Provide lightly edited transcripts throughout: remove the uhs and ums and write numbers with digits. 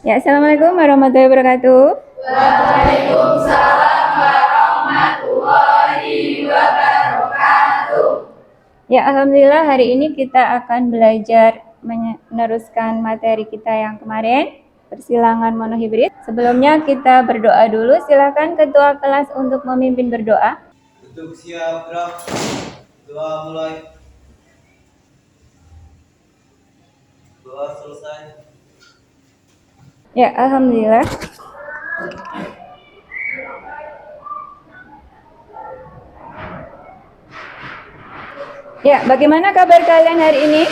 Ya, assalamualaikum warahmatullahi wabarakatuh. Waalaikumsalam warahmatullahi wabarakatuh. Ya, alhamdulillah hari ini kita akan belajar meneruskan materi kita yang kemarin, persilangan monohibrid. Sebelumnya kita berdoa dulu. Silakan ketua kelas untuk memimpin berdoa. Duduk siap, gerak. Doa mulai. Doa selesai. Ya, alhamdulillah. Ya, bagaimana kabar kalian hari ini?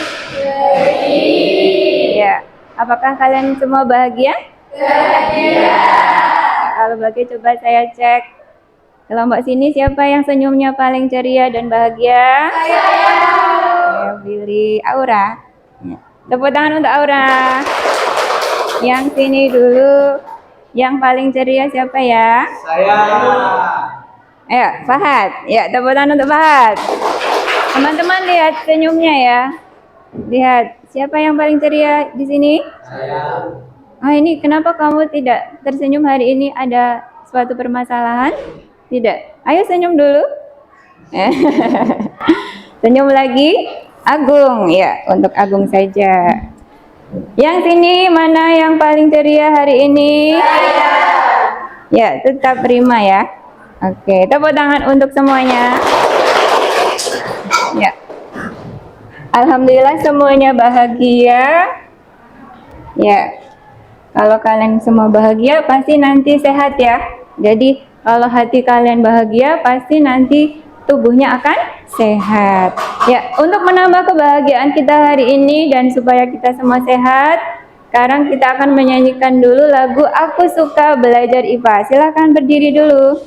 Ya, apakah kalian semua bahagia? Bahagia. Kalau bahagia coba saya cek. Kelompok sini siapa yang senyumnya paling ceria dan bahagia? Saya. Ya, Billy. Aura. Ya. Tepuk tangan untuk Aura. Yang sini dulu. Yang paling ceria siapa ya? Saya. Ayo, Fahad. Ya, tepuk tangan untuk Fahad. Teman-teman lihat senyumnya ya. Lihat, siapa yang paling ceria di sini? Saya. Ini kenapa kamu tidak tersenyum hari ini? Ada suatu permasalahan? Tidak. Ayo senyum dulu. Senyum lagi. Agung, ya, untuk Agung saja. Yang sini mana yang paling ceria hari ini? Saya. Ya, tetap Rima ya. Oke, tepuk tangan untuk semuanya. Ya. Alhamdulillah semuanya bahagia. Ya. Kalau kalian semua bahagia, pasti nanti sehat ya. Jadi, kalau hati kalian bahagia, pasti nanti tubuhnya akan sehat. Ya, untuk menambah kebahagiaan kita hari ini dan supaya kita semua sehat, sekarang kita akan menyanyikan dulu lagu Aku Suka Belajar IPA. Silahkan berdiri dulu.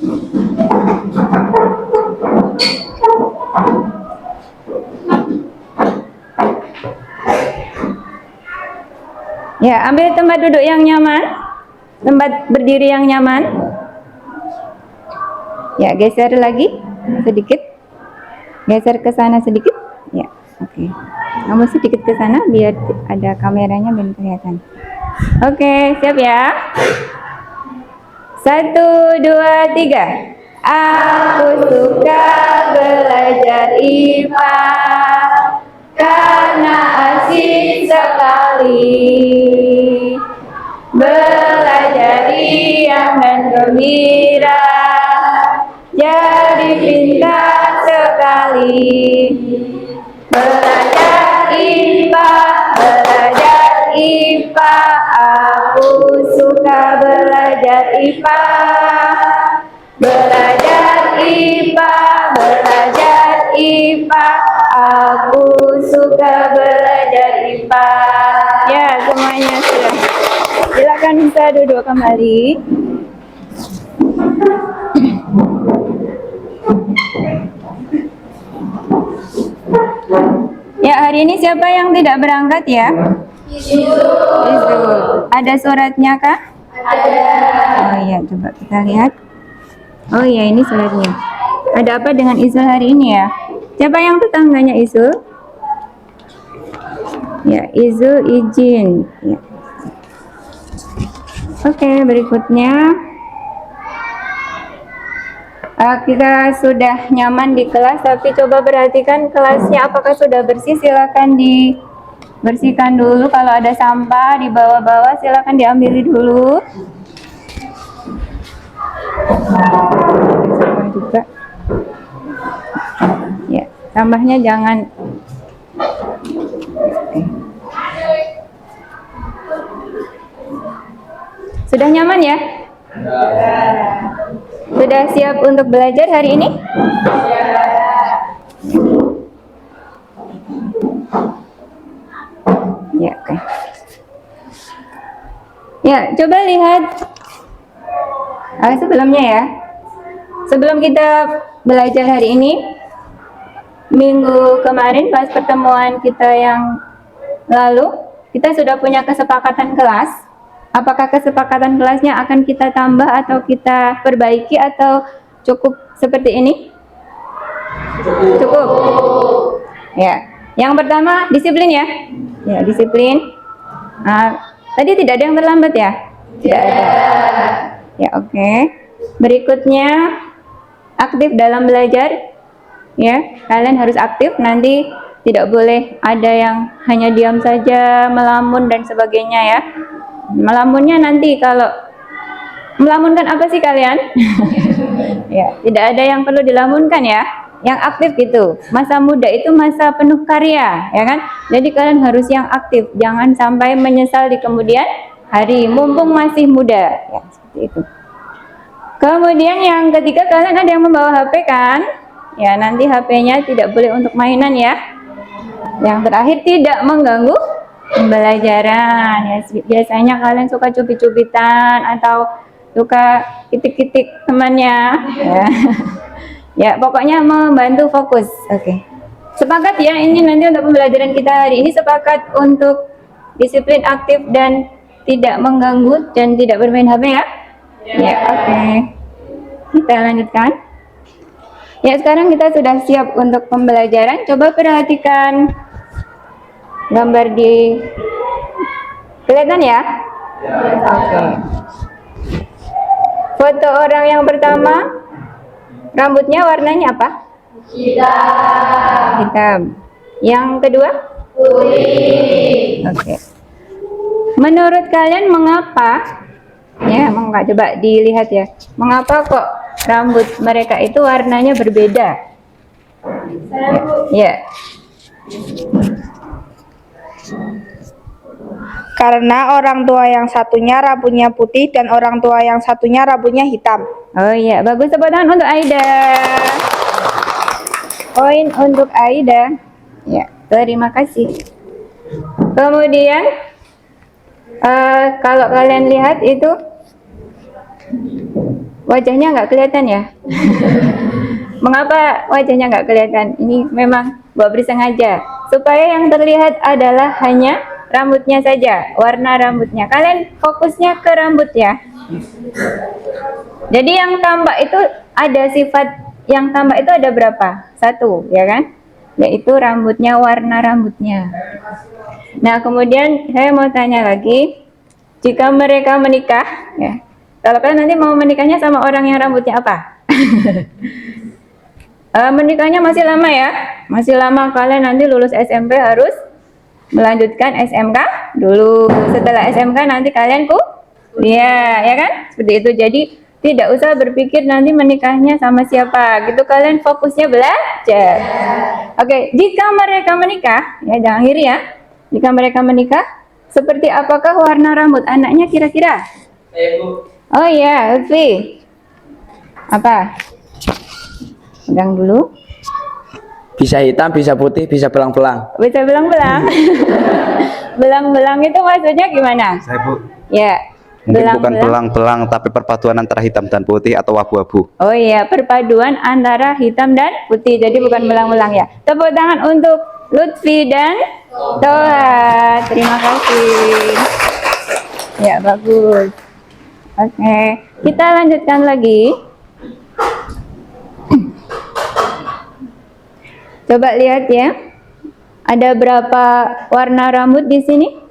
Ya, ambil tempat duduk yang nyaman, tempat berdiri yang nyaman. Ya, geser lagi sedikit, geser ke sana sedikit. Ya, oke. Kamu sedikit ke sana biar ada kameranya dan kelihatan. Oke, siap ya? 1, 2, 3. Aku suka belajar IPA karena asik sekali. Belajar riang dan gembira, jadi pintar sekali. Belajar IPA, belajar IPA, aku suka belajar IPA. Belajar IPA, belajar IPA, aku suka belajar IPA. Ya, semuanya sudah. Silakan bisa duduk kembali. Ya, hari ini siapa yang tidak berangkat ya? Izul. Ada suratnya kah? Ada. Oh iya, coba kita lihat. Oh iya, ini suratnya. Ada apa dengan Izul hari ini ya? Siapa yang tetangganya Izul? Ya, Izul izin. Ya. Oke, berikutnya. Kita sudah nyaman di kelas, tapi coba perhatikan kelasnya apakah sudah bersih. Silakan dibersihkan dulu. Kalau ada sampah di bawah-bawah, silakan diambil dulu. Sampah juga. Ya, sampahnya jangan. Oke. Sudah nyaman ya? Sudah siap untuk belajar hari ini? Ya, oke. Ya, coba lihat sebelumnya ya. Sebelum kita belajar hari ini, minggu kemarin pas pertemuan kita yang lalu, kita sudah punya kesepakatan kelas. Apakah kesepakatan kelasnya akan kita tambah atau kita perbaiki atau cukup seperti ini? Cukup. Ya. Yang pertama disiplin ya. Ya, disiplin. Tadi tidak ada yang terlambat ya? Tidak ada. Ya, oke. Berikutnya aktif dalam belajar. Ya, kalian harus aktif, nanti tidak boleh ada yang hanya diam saja, melamun dan sebagainya ya. Melamunnya nanti kalau melamunkan apa sih kalian? Ya, tidak ada yang perlu dilamunkan ya. Yang aktif gitu. Masa muda itu masa penuh karya, ya kan? Jadi kalian harus yang aktif, jangan sampai menyesal di kemudian hari, mumpung masih muda. Ya, seperti itu. Kemudian yang ketiga, kalian ada yang membawa HP kan? Ya, nanti HP-nya tidak boleh untuk mainan ya. Yang terakhir, tidak mengganggu pembelajaran. Ya, biasanya kalian suka cubit-cubitan atau suka kitik-kitik temannya. Ya. Ya, pokoknya membantu fokus. Oke. Sepakat ya, ini nanti untuk pembelajaran kita hari ini sepakat untuk disiplin, aktif dan tidak mengganggu dan tidak bermain HP ya. Ya, oke. Kita lanjutkan. Ya, sekarang kita sudah siap untuk pembelajaran. Coba perhatikan gambar di kelihatan ya? Oke. Foto orang yang pertama, rambutnya warnanya apa? Hitam. Yang kedua? Putih. Oke. Menurut kalian mengapa? Ya, coba dilihat ya. Mengapa kok rambut mereka itu warnanya berbeda? Ya. Karena orang tua yang satunya rambutnya putih dan orang tua yang satunya rambutnya hitam. Oh iya, bagus, tepuk tangan untuk Aida. Poin untuk Aida. Ya, terima kasih. Kemudian kalau kalian lihat itu wajahnya nggak kelihatan ya? Mengapa wajahnya nggak kelihatan? Ini memang Mbak Bri sengaja supaya yang terlihat adalah hanya rambutnya saja, warna rambutnya. Kalian fokusnya ke rambut ya. Jadi yang tampak itu ada sifat, yang tampak itu ada berapa? Satu, ya kan? Yaitu rambutnya, warna rambutnya. Nah, kemudian saya mau tanya lagi, jika mereka menikah, ya, kalau kalian nanti mau menikahnya sama orang yang rambutnya apa? Menikahnya masih lama ya, masih lama. Kalian nanti lulus SMP harus melanjutkan SMK dulu. Setelah SMK nanti kalian kuliah, ya kan? Seperti itu. Jadi tidak usah berpikir nanti menikahnya sama siapa, gitu. Kalian fokusnya belajar. Oke, jika mereka menikah, ya jangan iri ya. Jika mereka menikah, seperti apakah warna rambut anaknya kira-kira? Oh iya, Lutfi. Apa? Pegang dulu. Bisa hitam, bisa putih, bisa belang-belang. Bisa belang-belang. Belang-belang itu maksudnya gimana? Saya Bu, Ya. mungkin bukan belang-belang tapi perpaduan antara hitam dan putih atau abu-abu. Oh iya, perpaduan antara hitam dan putih. Jadi bukan belang-belang ya. Tepuk tangan untuk Lutfi dan Toha. Terima kasih. Ya, bagus. Oke, kita lanjutkan lagi. Coba lihat ya. Ada berapa warna rambut di sini?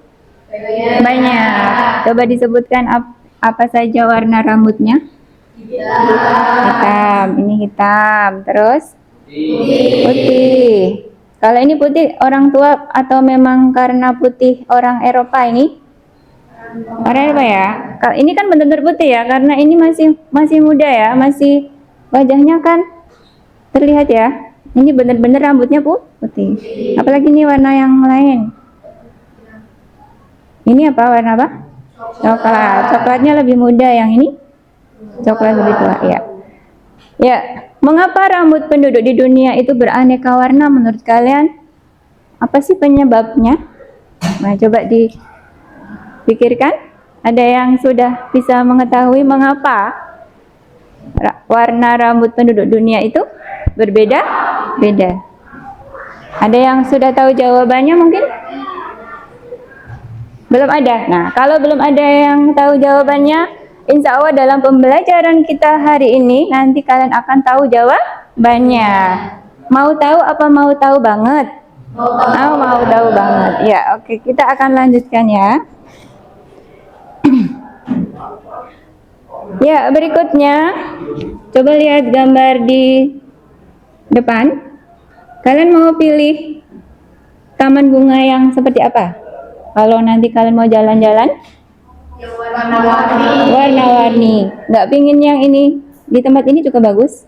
Banyak. Coba disebutkan apa saja warna rambutnya? Hitam. Ini hitam. Terus? Putih. Kalau ini putih orang tua atau memang karena putih orang Eropa ini? Orang Eropa ya. Kalau ini kan benar-benar putih ya, karena ini masih muda ya, masih wajahnya kan terlihat ya. Ini benar-benar rambutnya putih. Apalagi ini warna yang lain. Ini apa, warna apa? Coklat. Coklatnya lebih muda, yang ini coklat lebih tua. Ya. Ya. Mengapa rambut penduduk di dunia itu beraneka warna menurut kalian? Apa sih penyebabnya? Nah, coba dipikirkan. Ada yang sudah bisa mengetahui mengapa warna rambut penduduk dunia itu berbeda? Beda. Ada yang sudah tahu jawabannya mungkin? Belum ada. Nah, kalau belum ada yang tahu jawabannya, insya Allah dalam pembelajaran kita hari ini nanti kalian akan tahu jawabannya. Mau tahu apa mau tahu banget? Mau tahu banget. Ya, oke, kita akan lanjutkan ya. Ya, berikutnya coba lihat gambar di depan. Kalian mau pilih taman bunga yang seperti apa? Kalau nanti kalian mau jalan-jalan? Warna-warni. Nggak pingin yang ini di tempat ini juga bagus?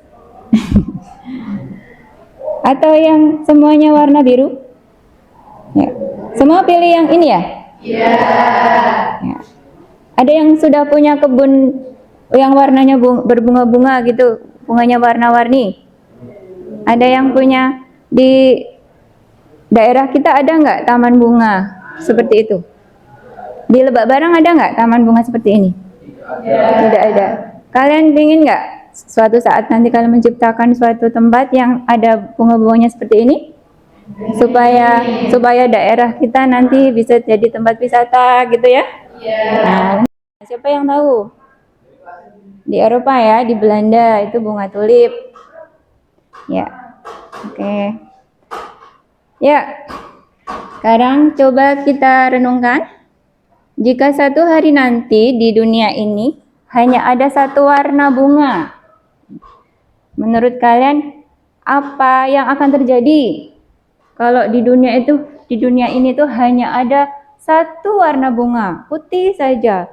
Atau yang semuanya warna biru? Ya. Semua pilih yang ini ya? Ya. Ada yang sudah punya kebun yang warnanya berbunga-bunga gitu, bunganya warna-warni? Ada yang punya di daerah kita ada nggak taman bunga seperti itu? Di Lebak Barang ada nggak taman bunga seperti ini? Tidak ada. Kalian ingin nggak suatu saat nanti kalian menciptakan suatu tempat yang ada bunga-bunganya seperti ini? Supaya daerah kita nanti bisa jadi tempat wisata gitu ya? Nah, siapa yang tahu? Di Eropa ya, di Belanda itu bunga tulip. Ya, oke. Ya, sekarang coba kita renungkan. Jika satu hari nanti di dunia ini hanya ada satu warna bunga, menurut kalian apa yang akan terjadi? Kalau di dunia ini tuh hanya ada satu warna bunga, putih saja,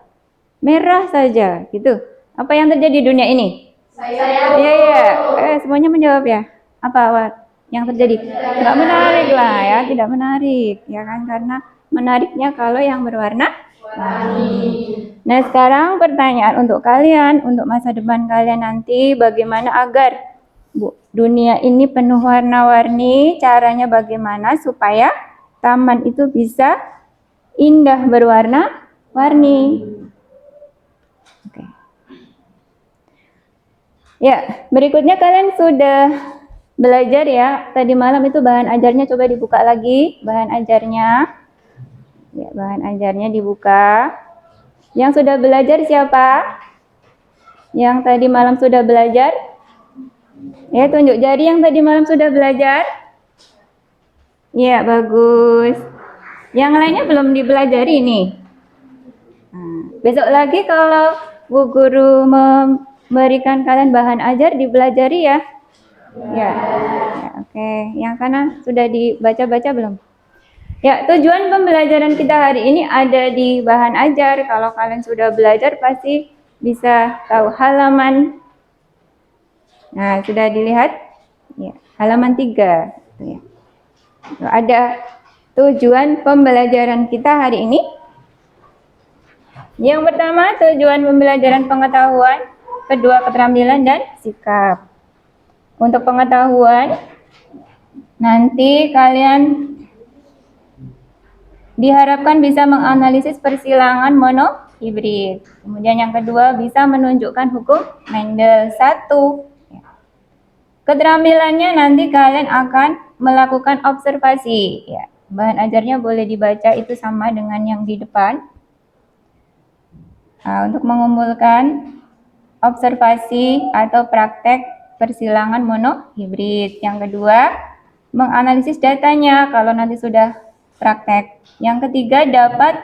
merah saja, gitu. Apa yang terjadi di dunia ini? Iya. Semuanya menjawab ya. Apa yang terjadi? Nggak menarik lah ya, tidak menarik, ya kan? Karena menariknya kalau yang berwarna warni. Nah, sekarang pertanyaan untuk kalian, untuk masa depan kalian nanti, bagaimana agar dunia ini penuh warna-warni? Caranya bagaimana supaya taman itu bisa indah berwarna-warni? Oke. Ya, berikutnya kalian sudah belajar ya. Tadi malam itu bahan ajarnya coba dibuka lagi, bahan ajarnya. Ya, bahan ajarnya dibuka. Yang sudah belajar siapa? Yang tadi malam sudah belajar? Ya, tunjuk jari yang tadi malam sudah belajar. Ya, bagus. Yang lainnya belum dipelajari nih. Nah, besok lagi kalau Bu Guru memberikan kalian bahan ajar dipelajari ya. Ya, oke. Yang kanan sudah dibaca-baca belum? Ya, tujuan pembelajaran kita hari ini ada di bahan ajar. Kalau kalian sudah belajar pasti bisa tahu halaman. Nah, sudah dilihat? Ya, halaman 3. Ya. Ada tujuan pembelajaran kita hari ini. Yang pertama, tujuan pembelajaran pengetahuan. Kedua, keterampilan dan sikap. Untuk pengetahuan, nanti kalian diharapkan bisa menganalisis persilangan monohibrid. Kemudian yang kedua bisa menunjukkan hukum Mendel 1. Keterampilannya nanti kalian akan melakukan observasi. Ya, bahan ajarnya boleh dibaca itu sama dengan yang di depan. Nah, untuk mengumpulkan observasi atau praktek persilangan monohibrid. Yang kedua, menganalisis datanya kalau nanti sudah praktek. Yang ketiga, dapat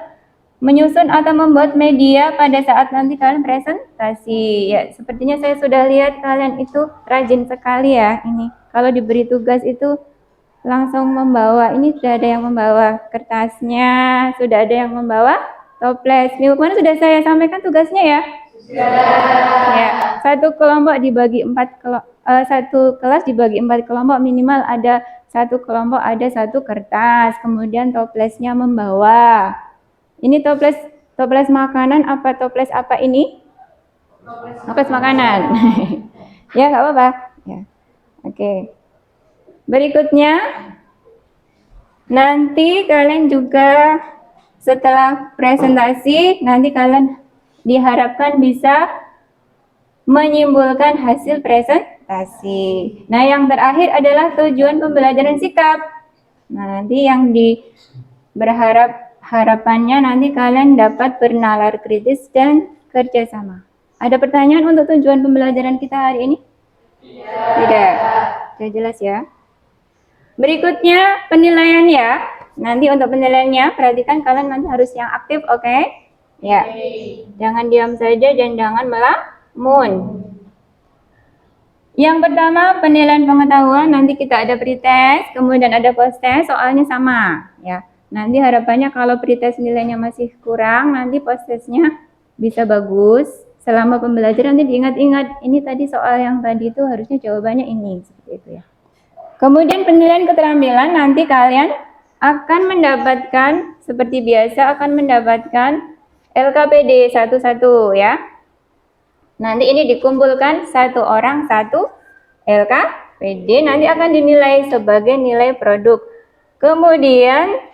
menyusun atau membuat media pada saat nanti kalian presentasi. Ya, sepertinya saya sudah lihat kalian itu rajin sekali ya. Ini kalau diberi tugas itu langsung membawa. Ini sudah ada yang membawa kertasnya, sudah ada yang membawa toples. Minggu kemarin sudah saya sampaikan tugasnya ya. Ya, satu kelompok dibagi 4 satu kelas dibagi 4 kelompok, minimal ada satu kelompok ada satu kertas, kemudian toplesnya membawa. Ini toples makanan apa toples apa ini? Toples makanan. Ya, nggak apa-apa. Ya. Oke. Berikutnya, nanti kalian juga setelah presentasi, nanti kalian diharapkan bisa menyimpulkan hasil presentasi. Nah, yang terakhir adalah tujuan pembelajaran sikap. Nah, nanti yang harapannya nanti kalian dapat bernalar kritis dan kerjasama. Ada pertanyaan untuk tujuan pembelajaran kita hari ini? Tidak. Sudah jelas ya. Berikutnya penilaian ya. Nanti untuk penilaiannya perhatikan kalian nanti harus yang aktif, oke? Ya. Jangan diam saja dan jangan Moon. Yang pertama penilaian pengetahuan, nanti kita ada pretest, kemudian ada post test, soalnya sama ya. Nanti harapannya kalau pretest nilainya masih kurang, nanti post testnya bisa bagus. Selama pembelajaran nanti diingat-ingat, ini tadi soal yang tadi itu harusnya jawabannya ini, seperti itu ya. Kemudian penilaian keterampilan, nanti kalian akan mendapatkan, seperti biasa akan mendapatkan LKPD satu-satu ya. Nanti ini dikumpulkan satu orang satu LKPD, nanti akan dinilai sebagai nilai produk. Kemudian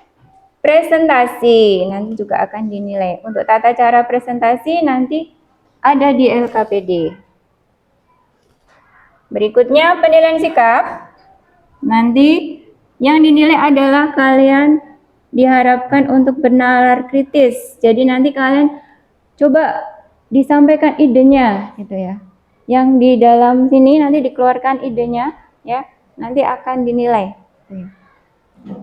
presentasi nanti juga akan dinilai. Untuk tata cara presentasi nanti ada di LKPD. Berikutnya penilaian sikap. Nanti yang dinilai adalah kalian diharapkan untuk bernalar kritis. Jadi nanti kalian coba disampaikan idenya gitu ya. Yang di dalam sini nanti dikeluarkan idenya ya. Nanti akan dinilai.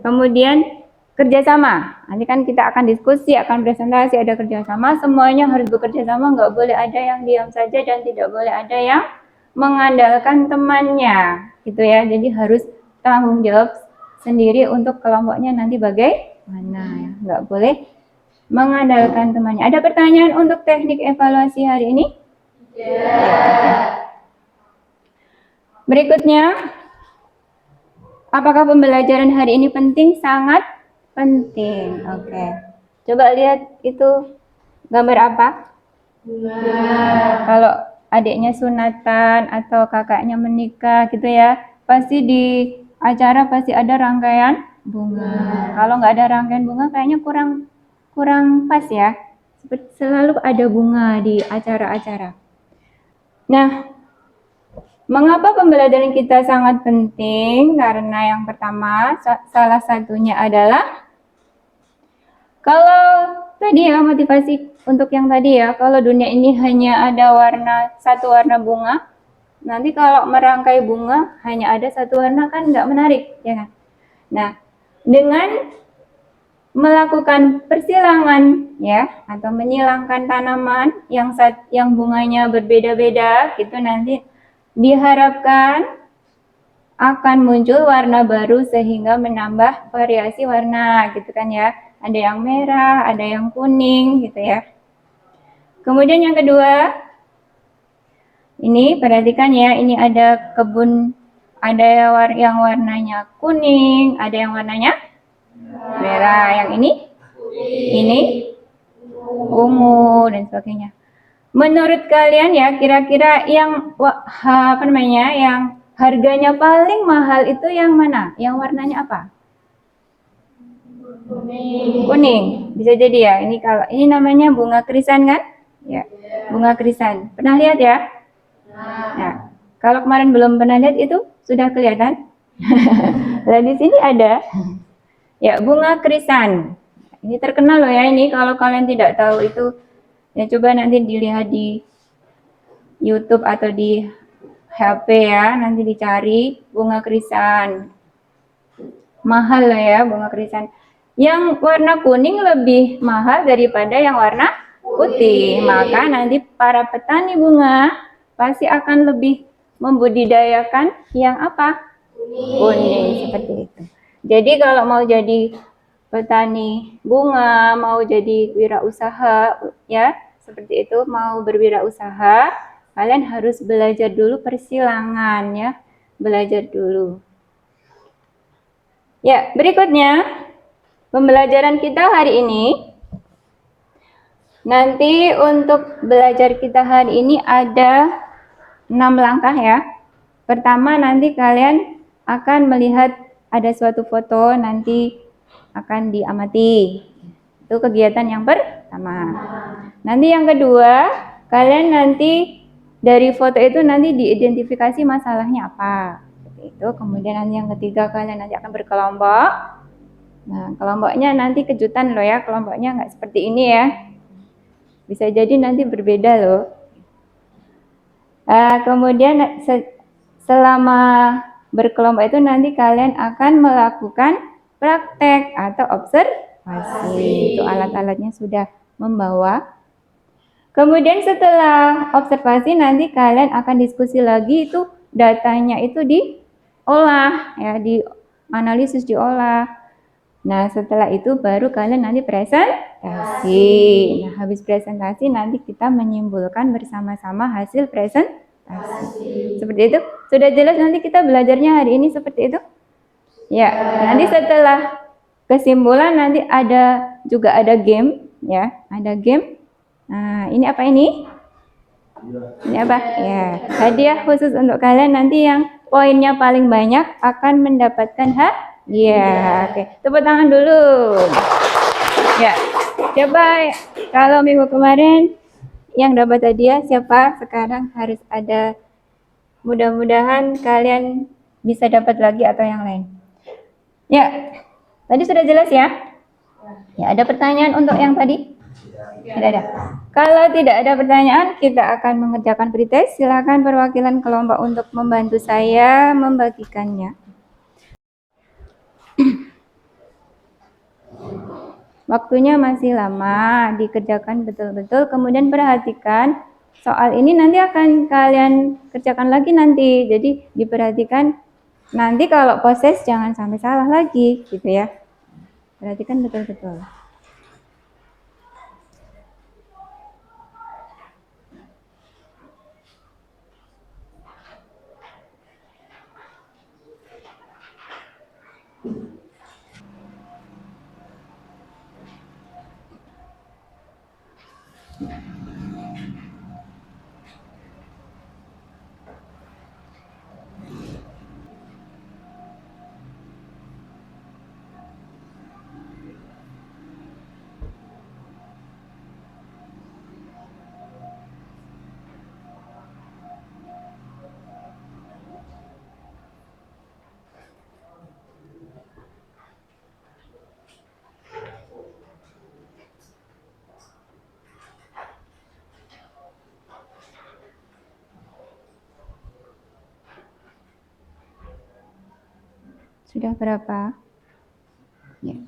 Kemudian kerjasama. Nanti kan kita akan diskusi, akan presentasi, ada kerjasama. Semuanya harus bekerja sama, nggak boleh ada yang diam saja dan tidak boleh ada yang mengandalkan temannya, gitu ya. Jadi harus tanggung jawab sendiri untuk kelompoknya nanti bagaimana ya. Nggak boleh mengandalkan temannya. Ada pertanyaan untuk teknik evaluasi hari ini? Berikutnya, apakah pembelajaran hari ini penting? Sangat penting. Oke. Coba lihat itu gambar apa? Kalau adiknya sunatan atau kakaknya menikah gitu ya, pasti di acara pasti ada rangkaian bunga. Kalau nggak ada rangkaian bunga kayaknya kurang pas ya. Selalu ada bunga di acara-acara. Nah, mengapa pembelajaran kita sangat penting? Karena yang pertama, salah satunya adalah kalau tadi ya motivasi untuk yang tadi ya, kalau dunia ini hanya ada satu warna bunga, nanti kalau merangkai bunga hanya ada satu warna kan nggak menarik, ya kan? Nah, dengan melakukan persilangan ya atau menyilangkan tanaman yang bunganya berbeda-beda gitu, nanti diharapkan akan muncul warna baru sehingga menambah variasi warna gitu kan ya. Ada yang merah, ada yang kuning gitu ya. Kemudian yang kedua, ini perhatikan ya, ini ada kebun, ada yang warnanya kuning, ada yang warnanya merah, yang ini ungu dan sebagainya. Menurut kalian ya, kira-kira yang yang harganya paling mahal itu yang mana? Yang warnanya apa? Kuning. Bisa jadi ya. Ini namanya bunga krisan kan? Ya. Bunga krisan. Pernah lihat ya? Nah, kalau kemarin belum pernah lihat itu sudah kelihatan. Nah, di sini ada ya bunga krisan. Ini terkenal loh ya ini. Kalau kalian tidak tahu itu ya coba nanti dilihat di YouTube atau di HP ya, nanti dicari bunga krisan. Mahal lah ya bunga krisan. Yang warna kuning lebih mahal daripada yang warna putih. Maka nanti para petani bunga pasti akan lebih membudidayakan yang apa? Kuning seperti itu. Jadi kalau mau jadi petani bunga, mau jadi wirausaha ya, seperti itu, mau berwirausaha, kalian harus belajar dulu persilangan ya, belajar dulu. Ya, berikutnya pembelajaran kita hari ini. Nanti untuk belajar kita hari ini ada 6 langkah ya. Pertama nanti kalian akan melihat ada suatu foto, nanti akan diamati. Itu kegiatan yang pertama. Nanti yang kedua, kalian nanti dari foto itu nanti diidentifikasi masalahnya apa. Seperti itu. Kemudian nanti yang ketiga, kalian nanti akan berkelompok. Nah, kelompoknya nanti kejutan loh ya, kelompoknya nggak seperti ini ya. Bisa jadi nanti berbeda loh. Kemudian selama berkelompok itu nanti kalian akan melakukan praktek atau observasi. Itu alat-alatnya sudah membawa. Kemudian setelah observasi nanti kalian akan diskusi lagi, itu datanya itu diolah ya, dianalisis, diolah. Nah, setelah itu baru kalian nanti presentasi. Nah, habis presentasi nanti kita menyimpulkan bersama-sama hasil presentasi. Seperti itu. Sudah jelas nanti kita belajarnya hari ini seperti itu? Ya, nanti setelah kesimpulan nanti juga ada game ya, ada game. Nah, ini apa ini? Ini apa? Ya, hadiah khusus untuk kalian nanti yang poinnya paling banyak akan mendapatkan hadiah. Oke, tepuk tangan dulu. Ya, siapa kalau minggu kemarin yang dapat hadiah siapa? Sekarang harus ada. Mudah-mudahan kalian bisa dapat lagi atau yang lain. Ya, tadi sudah jelas ya? Ya, ada pertanyaan untuk yang tadi? Tidak ada. Kalau tidak ada pertanyaan, kita akan mengerjakan pretest. Silakan perwakilan kelompok untuk membantu saya membagikannya. Waktunya masih lama, dikerjakan betul-betul. Kemudian perhatikan soal ini nanti akan kalian kerjakan lagi nanti. Jadi diperhatikan nanti kalau proses jangan sampai salah lagi, gitu ya. Perhatikan betul-betul. Sudah berapa? Ya.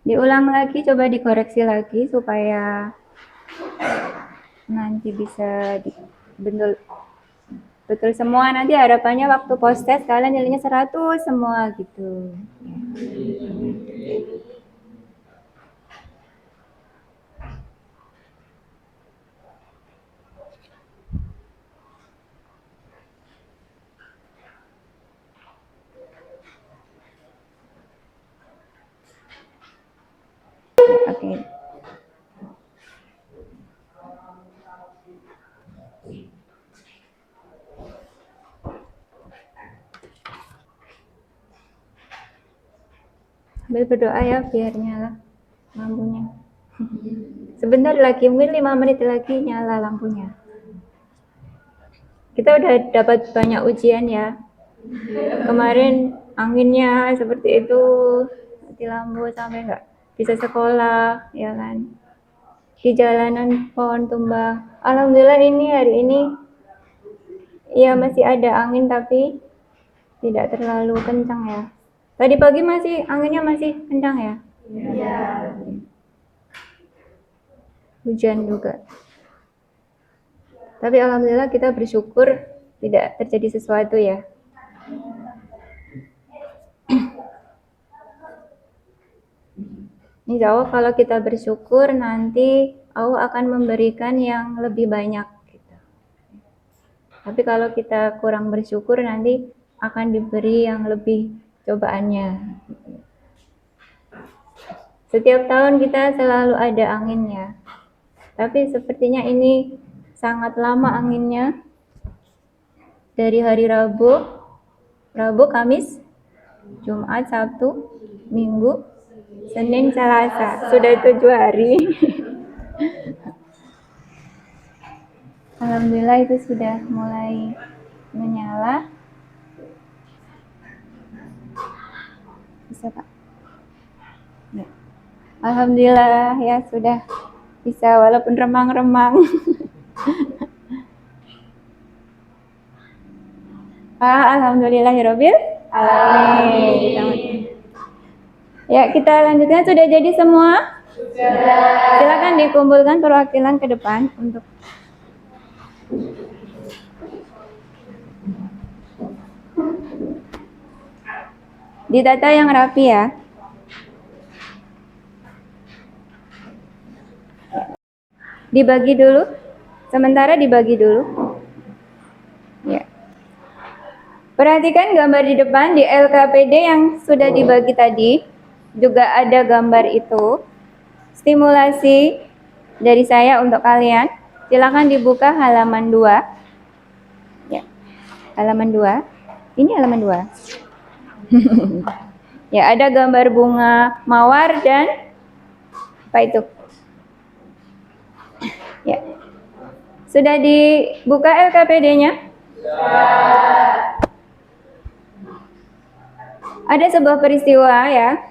Diulang lagi, coba dikoreksi lagi supaya nanti bisa betul semua. Nanti harapannya waktu post test kalian nilainya 100 semua gitu. Oke. Sambil berdoa ya biar nyala lampunya. Sebentar lagi, mungkin 5 menit lagi nyala lampunya. Kita udah dapat banyak ujian ya. Kemarin anginnya seperti itu, mati lampu sampai nggak bisa sekolah, ya kan. Di jalanan pohon tumbang. Alhamdulillah ini hari ini ya masih ada angin tapi tidak terlalu kencang ya. Tadi pagi anginnya masih kencang ya? Iya. Hujan juga. Tapi alhamdulillah kita bersyukur tidak terjadi sesuatu ya. Insya Allah kalau kita bersyukur nanti Allah akan memberikan yang lebih banyak gitu. Tapi kalau kita kurang bersyukur nanti akan diberi yang lebih cobaannya. Setiap tahun kita selalu ada anginnya. Tapi sepertinya ini sangat lama anginnya. Dari hari Rabu, Kamis, Jumat, Sabtu, Minggu, Senin, Selasa. Sudah 7 hari. Alhamdulillah itu sudah mulai menyala. Bisa Pak? Ya. Alhamdulillah ya sudah bisa walaupun remang-remang. Alhamdulillahirobbil alamin. Ya, kita lanjutkan. Sudah jadi semua? Sudah. Silakan dikumpulkan perwakilan ke depan untuk ditata yang rapi ya. Dibagi dulu. Sementara dibagi dulu. Ya. Perhatikan gambar di depan di LKPD yang sudah dibagi tadi. Juga ada gambar itu. Stimulasi dari saya untuk kalian. Silakan dibuka halaman 2. Ya. Halaman 2. Ini halaman 2. Ya, ada gambar bunga mawar dan apa itu? Ya. Sudah dibuka LKPD-nya? Ada sebuah peristiwa ya.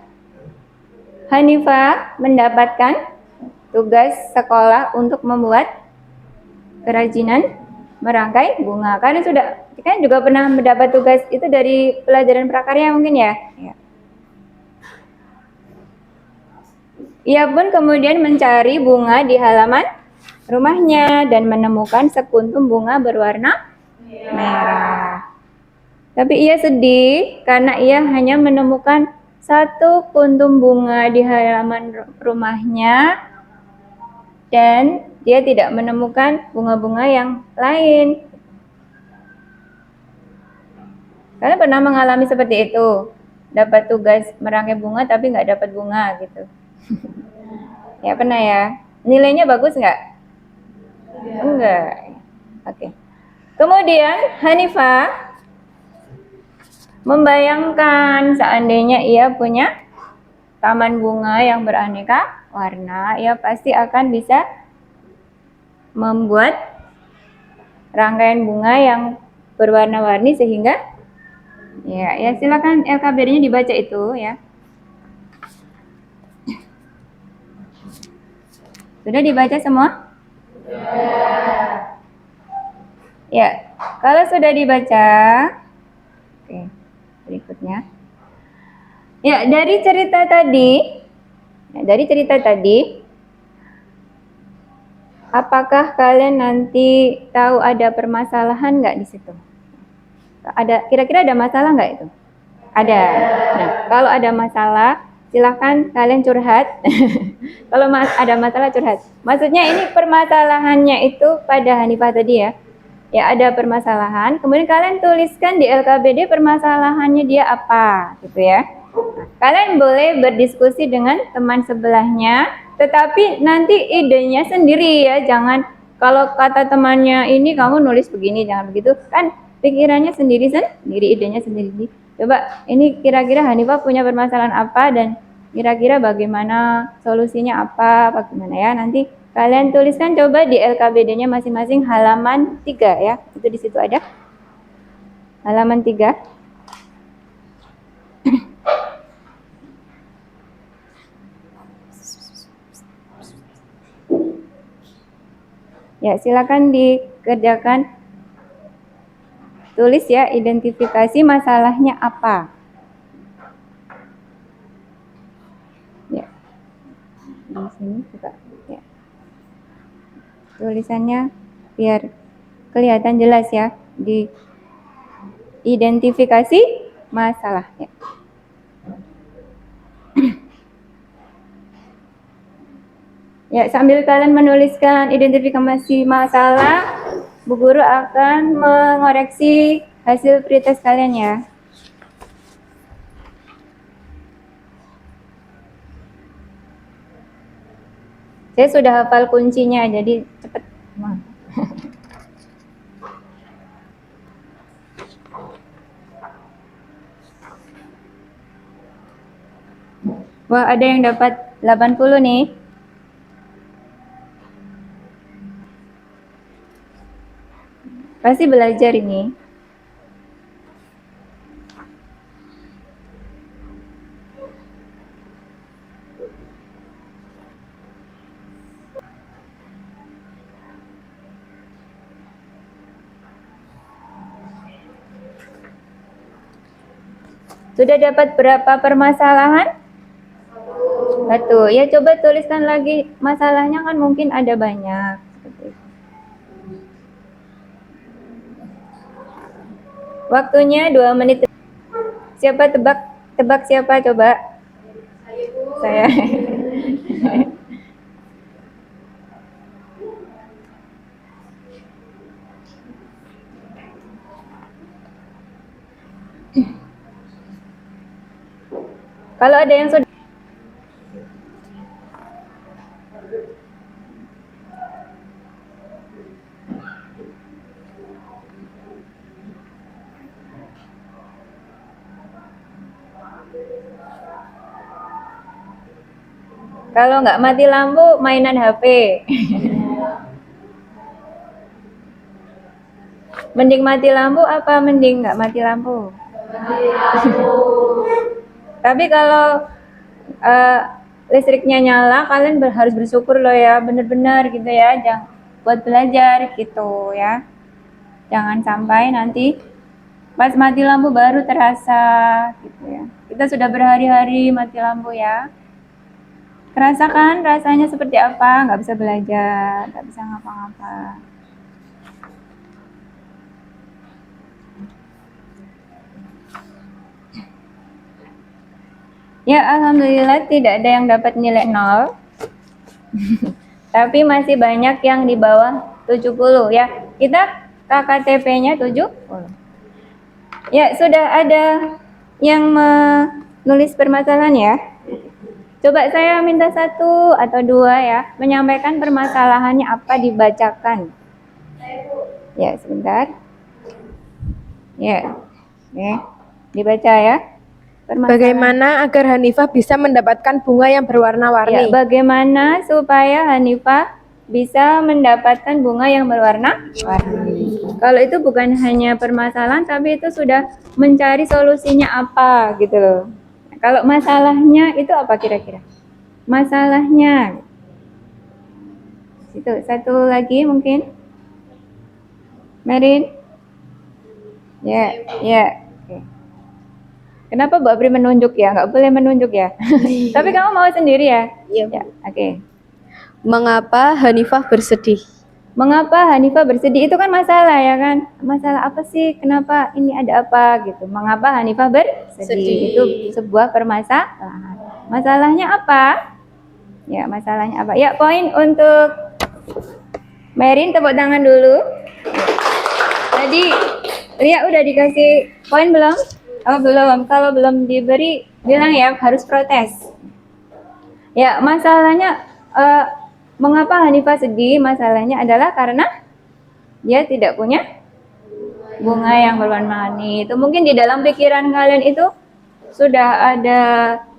Hanifah mendapatkan tugas sekolah untuk membuat kerajinan merangkai bunga. Kalian kan juga pernah mendapat tugas itu dari pelajaran prakarya mungkin ya? Ya. Ia pun kemudian mencari bunga di halaman rumahnya dan menemukan sekuntum bunga berwarna merah. Tapi ia sedih karena ia hanya menemukan satu kuntum bunga di halaman rumahnya dan dia tidak menemukan bunga-bunga yang lain. Kalian pernah mengalami seperti itu? Dapat tugas merangkai bunga tapi nggak dapat bunga gitu. Ya pernah ya? Nilainya bagus nggak? Enggak. Oke. Kemudian Hanifah membayangkan seandainya ia punya taman bunga yang beraneka warna, ia pasti akan bisa membuat rangkaian bunga yang berwarna-warni sehingga ya silakan LKBD-nya dibaca itu ya. Sudah dibaca semua? Ya, kalau sudah dibaca, oke, berikutnya. Ya, dari cerita tadi, apakah kalian nanti tahu ada permasalahan nggak di situ? Kira-kira ada masalah nggak itu? Ada. Nah, kalau ada masalah, silakan kalian curhat. Kalau ada masalah curhat. Maksudnya ini permasalahannya itu pada Hanifah tadi ya. Ya ada permasalahan, kemudian kalian tuliskan di LKBD permasalahannya dia apa, gitu ya. Kalian boleh berdiskusi dengan teman sebelahnya, tetapi nanti idenya sendiri ya, jangan kalau kata temannya ini kamu nulis begini, jangan begitu, kan pikirannya sendiri, idenya sendiri. Coba ini kira-kira Hanifah punya permasalahan apa dan kira-kira bagaimana solusinya apa, bagaimana ya, nanti kalian tuliskan coba di LKBD-nya masing-masing halaman 3 ya. Itu di situ ada. Halaman 3. Ya, silakan dikerjakan. Tulis ya, identifikasi masalahnya apa. Ya. Di sini juga ya. Tulisannya biar kelihatan jelas ya, di identifikasi masalah ya. Ya, sambil kalian menuliskan identifikasi masalah, Bu Guru akan mengoreksi hasil pretest kalian ya. Saya sudah hafal kuncinya, jadi cepat. Wah, ada yang dapat 80 nih. Pasti belajar ini. Sudah dapat berapa permasalahan? Satu. Ya coba tuliskan lagi masalahnya, kan mungkin ada banyak. Waktunya 2 menit. Siapa tebak? Tebak siapa coba? Saya. Kalau ada yang sudah kalau nggak mati lampu, mainan HP. Mending mati lampu apa mending nggak mati lampu? Tapi kalau listriknya nyala, kalian harus bersyukur loh ya, bener-bener gitu ya, jangan buat belajar gitu ya. Jangan sampai nanti pas mati lampu baru terasa gitu ya. Kita sudah berhari-hari mati lampu ya. Kerasa kan rasanya seperti apa? Nggak bisa belajar, nggak bisa ngapa-ngapa. Ya, alhamdulillah tidak ada yang dapat nilai 0. Tapi masih banyak yang di bawah 70 ya. Kita KKTP-nya 70. Ya, sudah ada yang menulis permasalahan ya. Coba saya minta 1 atau 2 ya, menyampaikan permasalahannya apa, dibacakan. Ya, sebentar. Ya. Oke. Dibaca ya. Bagaimana agar Hanifah bisa mendapatkan bunga yang Ya, berwarna-warni? bagaimana supaya Hanifah bisa mendapatkan bunga yang berwarna-warni? Kalau itu bukan hanya permasalahan, tapi itu sudah mencari solusinya apa gitu loh. Kalau masalahnya itu apa kira-kira? Masalahnya. Itu 1 lagi mungkin. Merin? Ya, ya. Oke. Kenapa Mbak Pri menunjuk ya? Nggak boleh menunjuk ya. Tapi kamu mau sendiri ya? Iya. Ya, oke. Mengapa Hanifah bersedih? Mengapa Hanifah bersedih? Itu kan masalah ya kan? Masalah apa sih? Kenapa ini ada apa gitu? Mengapa Hanifah bersedih? Sedih. Itu sebuah permasalahan. Masalahnya apa? Ya, masalahnya apa? Ya, poin untuk Merin, tepuk tangan dulu. Tadi Ria udah dikasih poin belum? Oh, belum. Kalau belum diberi, bilang ya harus protes. Ya, masalahnya mengapa Hanifah sedih? Masalahnya adalah karena dia tidak punya bunga yang berwarna-warni. Itu mungkin di dalam pikiran kalian itu sudah ada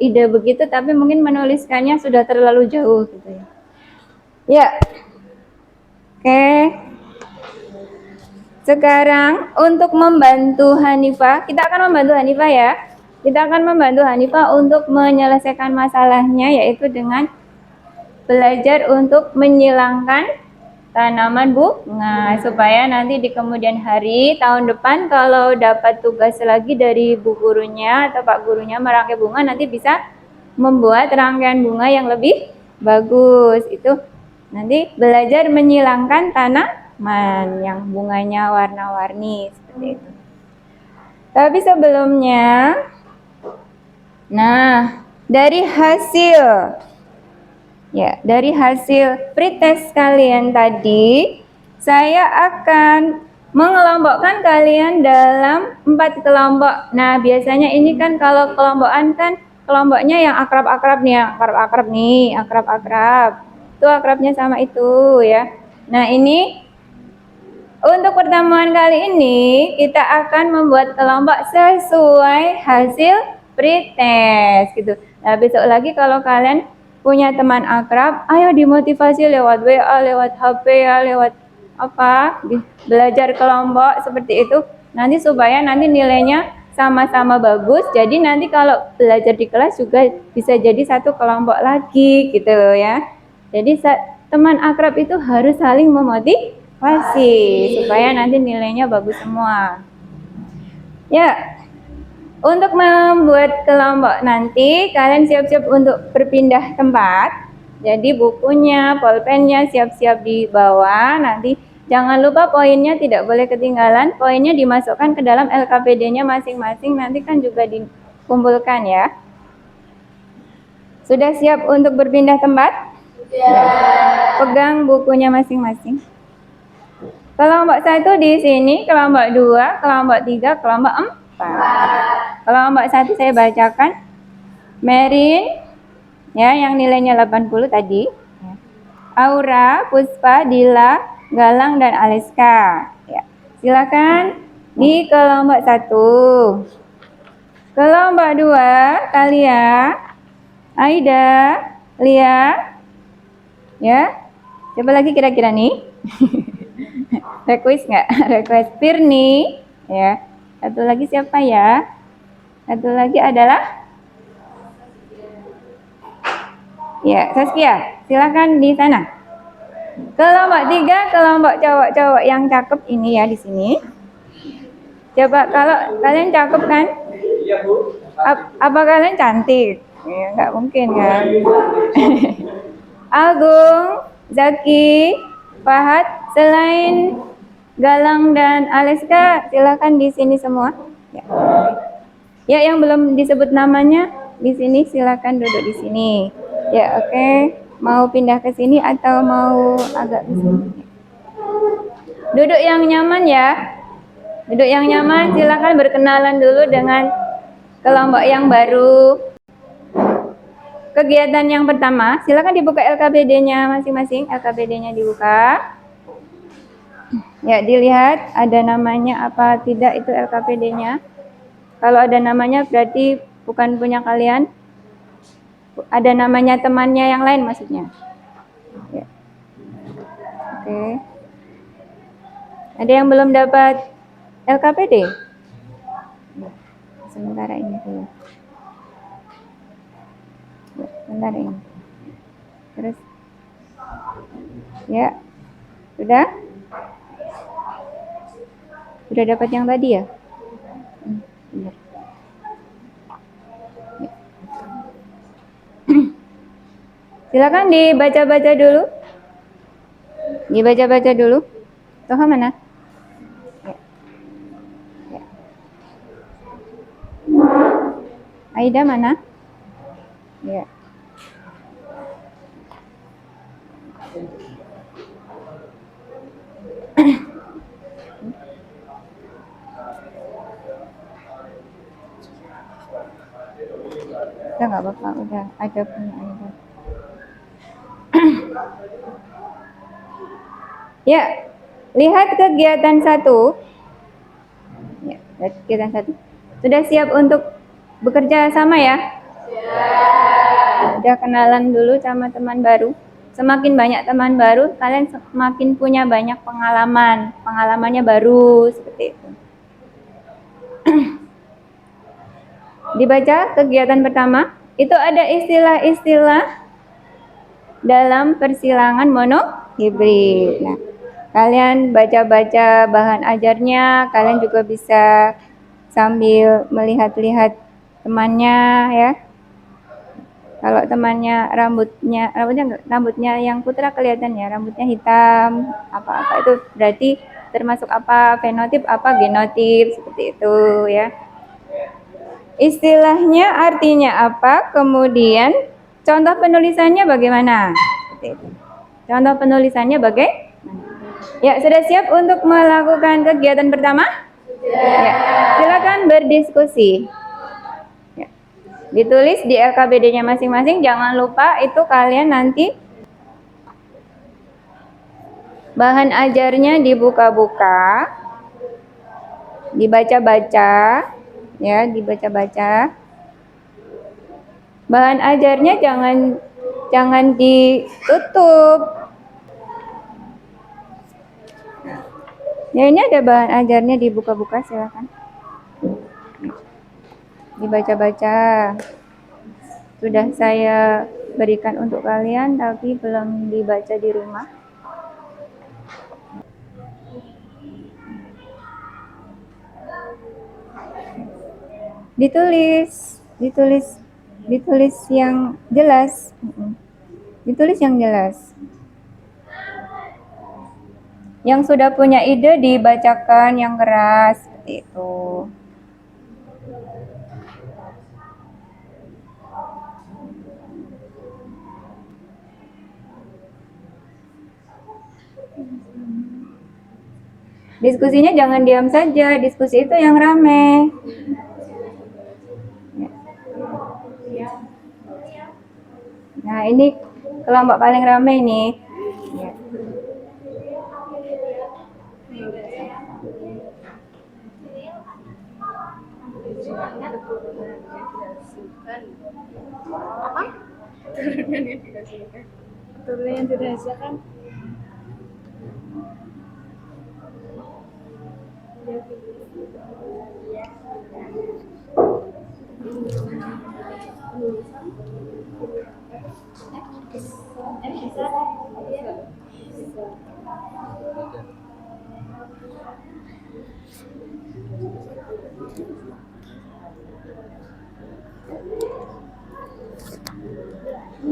ide begitu, tapi mungkin menuliskannya sudah terlalu jauh gitu ya. Ya. Oke. Sekarang untuk membantu Hanifah, kita akan membantu Hanifah ya. Kita akan membantu Hanifah untuk menyelesaikan masalahnya, yaitu dengan belajar untuk menyilangkan tanaman bunga, supaya nanti di kemudian hari tahun depan kalau dapat tugas lagi dari bu gurunya atau pak gurunya merangkai bunga, nanti bisa membuat rangkaian bunga yang lebih bagus. Itu nanti belajar menyilangkan tanaman yang bunganya warna-warni seperti itu. Tapi sebelumnya, nah, dari hasil pretest kalian tadi, saya akan mengelompokkan kalian dalam 4 kelompok. Nah, biasanya ini kan kalau kelompokan kan kelompoknya yang akrab-akrab nih, akrab-akrab. Itu akrabnya sama itu ya. Nah, ini untuk pertemuan kali ini kita akan membuat kelompok sesuai hasil pretest gitu. Nah, besok lagi kalau kalian punya teman akrab, ayo dimotivasi lewat WA, lewat HP ya, lewat belajar kelompok seperti itu nanti supaya nanti nilainya sama-sama bagus. Jadi nanti kalau belajar di kelas juga bisa jadi satu kelompok lagi gitu loh ya. Jadi teman akrab itu harus saling memotivasi supaya nanti nilainya bagus semua. Ya, untuk membuat kelompok nanti kalian siap-siap untuk berpindah tempat. Jadi bukunya, pulpennya siap-siap dibawa. Nanti jangan lupa poinnya tidak boleh ketinggalan. Poinnya dimasukkan ke dalam LKPD-nya masing-masing. Nanti kan juga dikumpulkan ya. Sudah siap untuk berpindah tempat? Pegang bukunya masing-masing. Kelompok 1 di sini, kelompok 2, kelompok 3, kelompok 4. Kelompok 1 saya bacakan. Merin, ya, yang nilainya 80 tadi. Aura, Puspa, Dila, Galang, dan Aliska. Ya. Silakan di kelompok 1. Kelompok 2, Kalia, Aida, Lia, ya. Coba lagi kira-kira nih. Request nggak? Request Firni, ya. Satu lagi siapa ya? Satu lagi adalah ya, Saskia. Silakan di sana. Kelompok 3, kelompok cowok-cowok yang cakep ini ya di sini. Coba kalau kalian cakep kan? Iya, Bu. Apa kalian cantik? Ya, nggak mungkin kan? Agung, Zaki, Fahad, selain Galang dan Aliska, silakan di sini semua. Ya. Ya, yang belum disebut namanya di sini silakan duduk di sini. Ya, oke. Mau pindah ke sini atau mau agak ke sini? Duduk yang nyaman ya. Duduk yang nyaman, silakan berkenalan dulu dengan kelompok yang baru. Kegiatan yang pertama, silakan dibuka LKPD-nya masing-masing. LKPD-nya dibuka. Ya, dilihat ada namanya apa tidak itu LKPD-nya. Kalau ada namanya berarti bukan punya kalian. Ada namanya temannya yang lain maksudnya. Ya. Oke. Ada yang belum dapat LKPD? Sementara ini dulu. Ya, sebentar ini. Terus. Ya. Sudah? Sudah dapat yang tadi ya? Benar. Ya. Silakan dibaca-baca dulu. Dibaca-baca dulu. Toha mana? Ya. Ya. Aida mana? Ya. Udah nggak apa-apa, udah ada punya Aida. Ya, lihat kegiatan 1. Ya, lihat kegiatan 1. Sudah siap untuk bekerja sama ya? Udah kenalan dulu sama teman baru. Semakin banyak teman baru, kalian semakin punya banyak pengalaman. Pengalamannya baru seperti itu. Dibaca kegiatan pertama. Itu ada istilah-istilah dalam persilangan monohibrid. Nah, kalian baca-baca bahan ajarnya, kalian juga bisa sambil melihat-lihat temannya ya. Kalau temannya rambutnya yang putra kelihatan ya, rambutnya hitam, apa-apa itu berarti termasuk apa, fenotip apa, genotip seperti itu ya. Istilahnya artinya apa, kemudian contoh penulisannya bagaimana? Seperti itu. Contoh penulisannya bagaimana? Ya, sudah siap untuk melakukan kegiatan pertama? Ya, silakan berdiskusi. Ya. Ditulis di LKPD-nya masing-masing. Jangan lupa itu kalian nanti bahan ajarnya dibuka-buka, dibaca-baca, ya, dibaca-baca. Bahan ajarnya jangan ditutup. Ya, ini ada bahan ajarnya, dibuka-buka silakan. Dibaca-baca. Sudah saya berikan untuk kalian tapi belum dibaca di rumah. Ditulis yang jelas. Ditulis yang jelas. Yang sudah punya ide dibacakan yang keras seperti itu. Diskusinya jangan diam saja, diskusi itu yang rame. Nah, ini kelompok paling rame ini. Ya. Turunan yang dirahasiakan.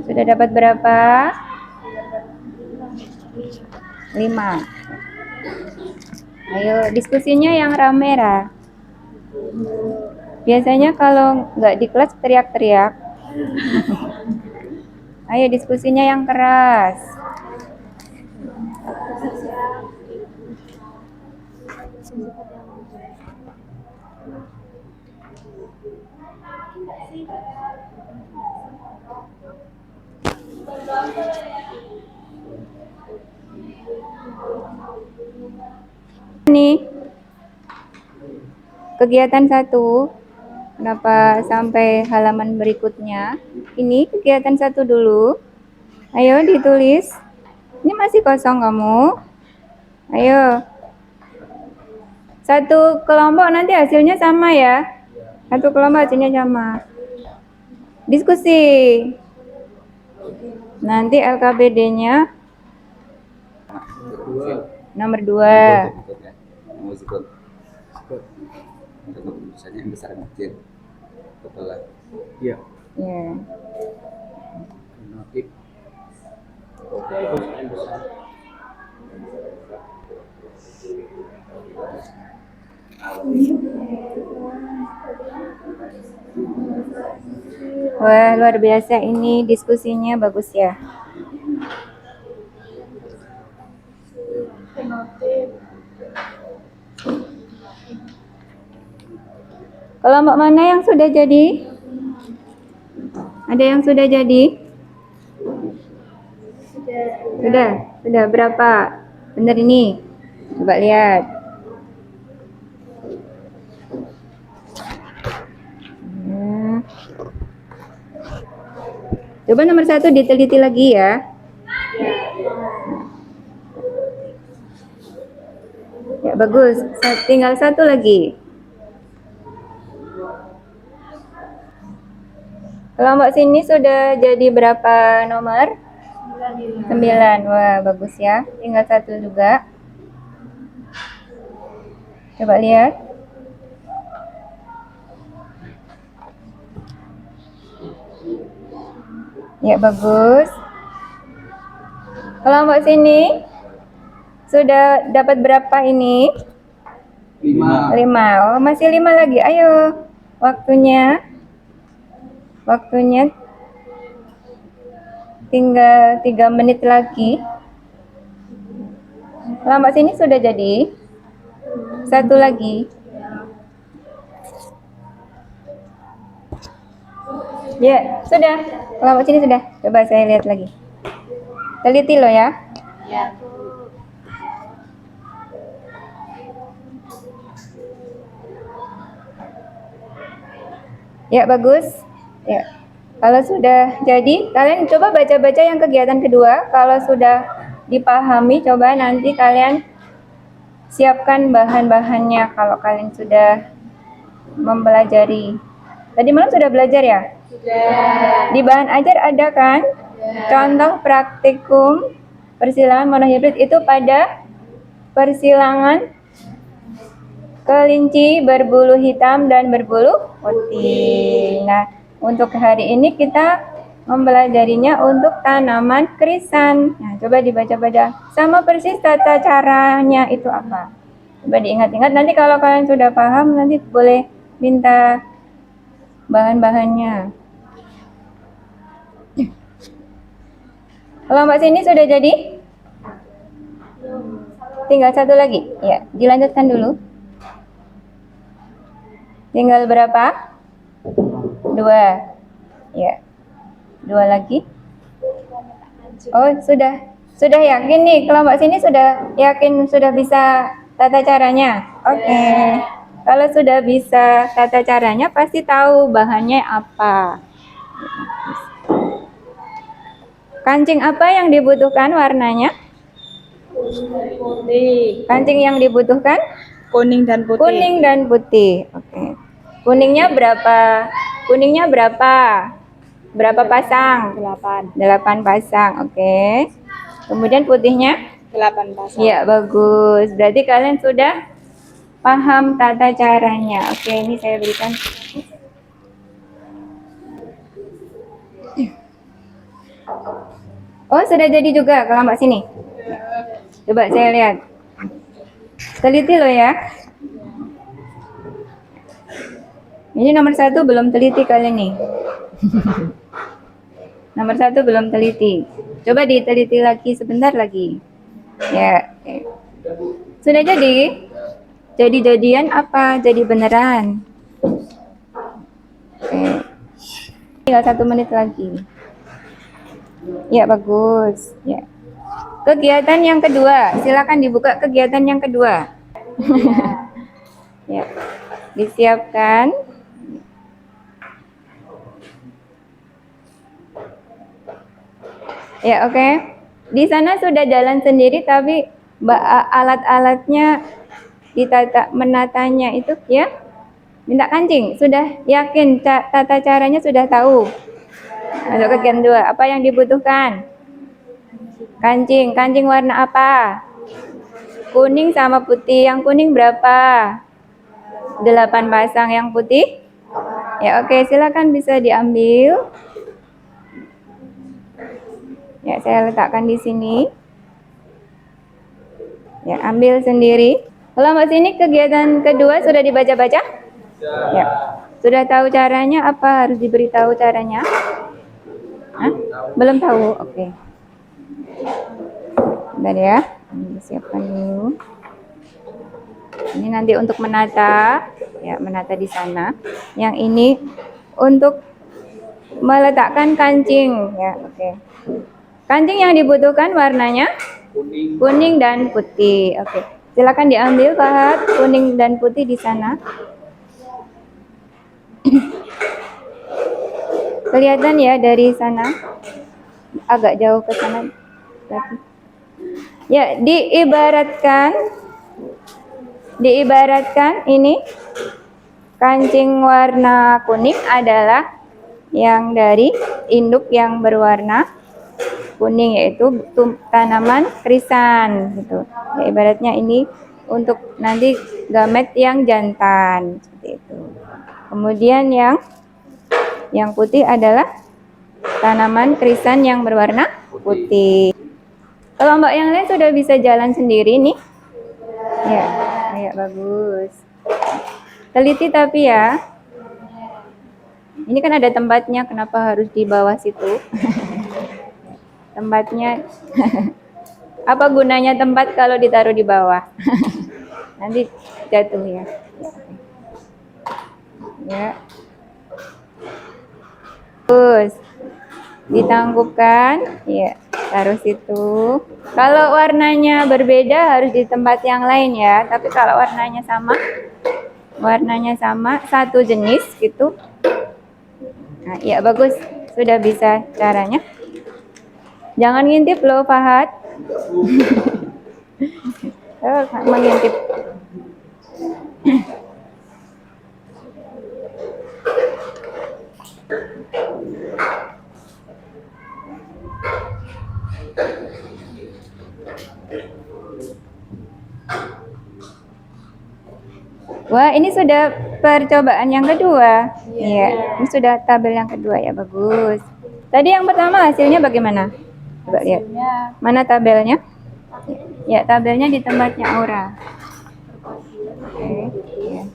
Sudah dapat berapa? 5. Ayo, diskusinya yang rame, Ra. Biasanya kalau nggak di kelas teriak-teriak. Ayo, diskusinya yang keras. Ini kegiatan 1. Kenapa sampai halaman berikutnya? Ini kegiatan 1 dulu. Ayo ditulis. Ini masih kosong kamu. Ayo. 1 kelompok nanti hasilnya sama ya. 1 kelompok hasilnya sama. Diskusi. Nanti LKPD-nya nomor 2. Misalnya yang besar yang kecil. Kepala. Iya. Ya. Notif. Wah, luar biasa ini diskusinya bagus ya. Kelompok mana yang sudah jadi? Ada yang sudah jadi? Sudah berapa? Benar ini? Coba lihat. Coba nomor 1 diteliti lagi ya. Ya, bagus. Tinggal 1 lagi. Kelompok sini sudah jadi berapa nomor? 9. Wah, bagus ya. Tinggal 1 juga. Coba lihat. Ya, bagus. Kelompok sini sudah dapat berapa ini? 5. Oh, masih 5 lagi. Ayo. Waktunya tinggal 3 menit lagi. Kelompok sini sudah jadi. 1 lagi. Ya, sudah. Kelompok sini sudah. Coba saya lihat lagi. Teliti loh ya. Ya, bagus. Ya. Kalau sudah jadi, kalian coba baca-baca yang kegiatan kedua. Kalau sudah dipahami, coba nanti kalian siapkan bahan-bahannya kalau kalian sudah mempelajari. Tadi malam sudah belajar ya? Sudah. Di bahan ajar ada kan? Contoh praktikum persilangan monohibrid itu pada persilangan kelinci berbulu hitam dan berbulu putih. Nah, untuk hari ini kita mempelajarinya untuk tanaman krisan. Nah, coba dibaca-baca. Sama persis tata caranya itu apa. Coba diingat-ingat. Nanti kalau kalian sudah paham, nanti boleh minta bahan-bahannya. Kelompok sini sudah jadi? Tinggal satu lagi. Ya, dilanjutkan dulu. Tinggal berapa? 2. Ya. 2 lagi. Oh, sudah yakin nih kelompok sini sudah yakin sudah bisa tata caranya? Oke. Kalau sudah bisa tata caranya pasti tahu bahannya apa. Kancing apa yang dibutuhkan warnanya? Putih. Kancing yang dibutuhkan? Kuning dan putih. Kuning dan putih. Oke. Kuningnya berapa? Kuningnya berapa? Berapa pasang? 8. 8 pasang. Oke. Kemudian putihnya? 8 pasang. Ya, bagus. Berarti kalian sudah paham tata caranya. Oke, ini saya berikan. Oh, sudah jadi juga kelompok sini. Coba saya lihat. Teliti loh ya. Ini nomor 1 belum teliti kali ini. Nomor 1 belum teliti. Coba diteliti lagi sebentar lagi. Ya. Oke. Sudah jadi? Jadi-jadian apa? Jadi beneran. Oke. Tinggal 1 menit lagi. Ya, bagus. Ya. Kegiatan yang kedua. Silakan dibuka kegiatan yang kedua. Ya. Disiapkan. Ya, oke. Di sana sudah jalan sendiri tapi alat-alatnya ditata, menatanya itu ya. Minta kancing, sudah yakin tata caranya sudah tahu. Untuk kegiatan 2, apa yang dibutuhkan? Kancing, kancing warna apa? Kuning sama putih. Yang kuning berapa? 8 pasang. Yang putih? Ya, oke, silakan bisa diambil. Ya, saya letakkan di sini. Ya, ambil sendiri. Kelompok sini kegiatan kedua sudah dibaca-baca? Ya. Sudah tahu caranya? Apa harus diberitahu caranya? Hah? Belum tahu? Oke. Bentar ya. Ini siapkan dulu. Ini nanti untuk menata. Ya, menata di sana. Yang ini untuk meletakkan kancing. Ya, oke. Kancing yang dibutuhkan warnanya? Kuning dan putih. Oke. Silakan diambil Pak, kuning dan putih di sana. Kelihatan ya dari sana. Agak jauh ke sana. Ya, diibaratkan ini kancing warna kuning adalah yang dari induk yang berwarna kuning, yaitu tanaman krisan gitu. Ya, ibaratnya ini untuk nanti gamet yang jantan seperti itu. Kemudian yang putih adalah tanaman krisan yang berwarna putih. Kelompok yang lain sudah bisa jalan sendiri nih. Ya, ya bagus. Teliti tapi ya. Ini kan ada tempatnya, kenapa harus di bawah situ? Tempatnya apa gunanya tempat kalau ditaruh di bawah? Nanti jatuh ya. Ya. Terus ditangguhkan, ya, taruh situ. Kalau warnanya berbeda harus di tempat yang lain ya. Tapi kalau warnanya sama, satu jenis gitu. Nah, ya bagus, sudah bisa caranya. Jangan ngintip loh, Fahad. mengintip. Wah, ini sudah percobaan yang kedua. Iya, ini sudah tabel yang kedua ya, bagus. Tadi yang pertama hasilnya bagaimana? Coba lihat. Mana tabelnya? Ya, tabelnya di tempatnya Aura. Oke, ya.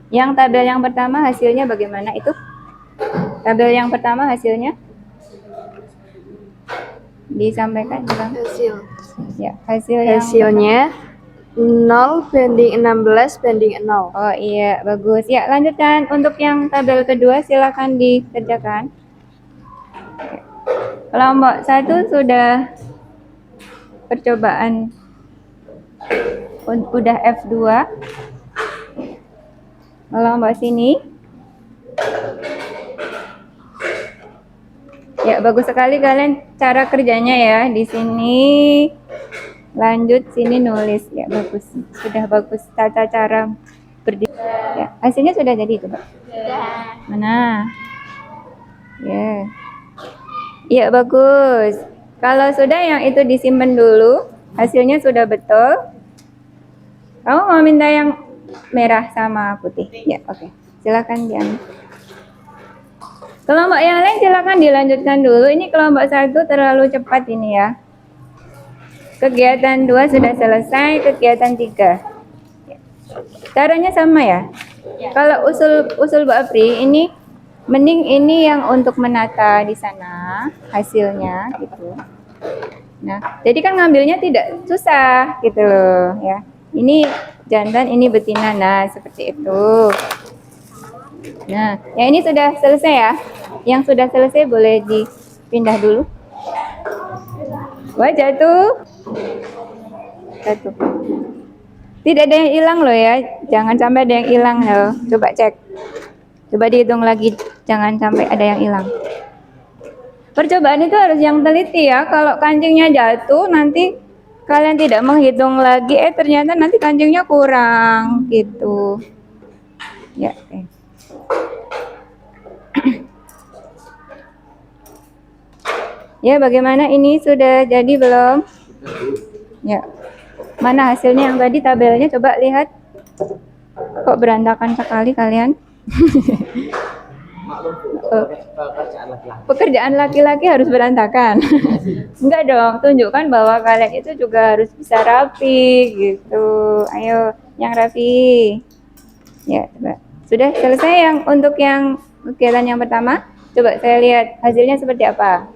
Yang tabel yang pertama hasilnya bagaimana itu? Tabel yang pertama hasilnya? Disampaikan Bang. Ya, Hasilnya 0 banding 16 banding 0. Oh iya, bagus. Ya, lanjutkan. Untuk yang tabel kedua silakan dikerjakan. Oke. Kelompok 1 sudah percobaan udah F2. Kelompok sini. Ya, bagus sekali kalian cara kerjanya ya. Di sini lanjut, sini nulis. Ya, bagus. Sudah bagus tata cara berdiri. Ya, hasilnya sudah jadi itu, Pak. Mana? Ya. Iya, bagus. Kalau sudah yang itu disimpan dulu, hasilnya sudah betul. Kamu mau minta yang merah sama putih? Ya, oke. Silakan diambil. Kelompok yang lain silakan dilanjutkan dulu. Ini kelompok 1 terlalu cepat ini ya. Kegiatan 2 sudah selesai, kegiatan 3. Caranya sama ya. Kalau usul Bu Apri ini mending ini yang untuk menata di sana hasilnya gitu. Nah, jadi kan ngambilnya tidak susah gitu loh ya. Ini jantan, ini betina. Nah, seperti itu. Nah, yang ini sudah selesai ya. Yang sudah selesai boleh dipindah dulu. Wah, jatuh. Jatuh. Tidak ada yang hilang loh ya. Jangan sampai ada yang hilang loh. Coba cek. Coba dihitung lagi. Jangan sampai ada yang hilang. Percobaan itu harus yang teliti ya. Kalau kancingnya jatuh nanti kalian tidak menghitung lagi. Ternyata nanti kancingnya kurang gitu. Ya, oke. Ya, bagaimana ini sudah jadi belum? Ya. Mana hasilnya yang tadi tabelnya? Coba lihat. Kok berantakan sekali kalian? Pekerjaan laki-laki harus berantakan. Enggak dong, tunjukkan bahwa kalian itu juga harus bisa rapi gitu. Ayo, yang rapi. Ya, coba. Sudah selesai yang untuk yang kegiatan yang pertama? Coba saya lihat hasilnya seperti apa.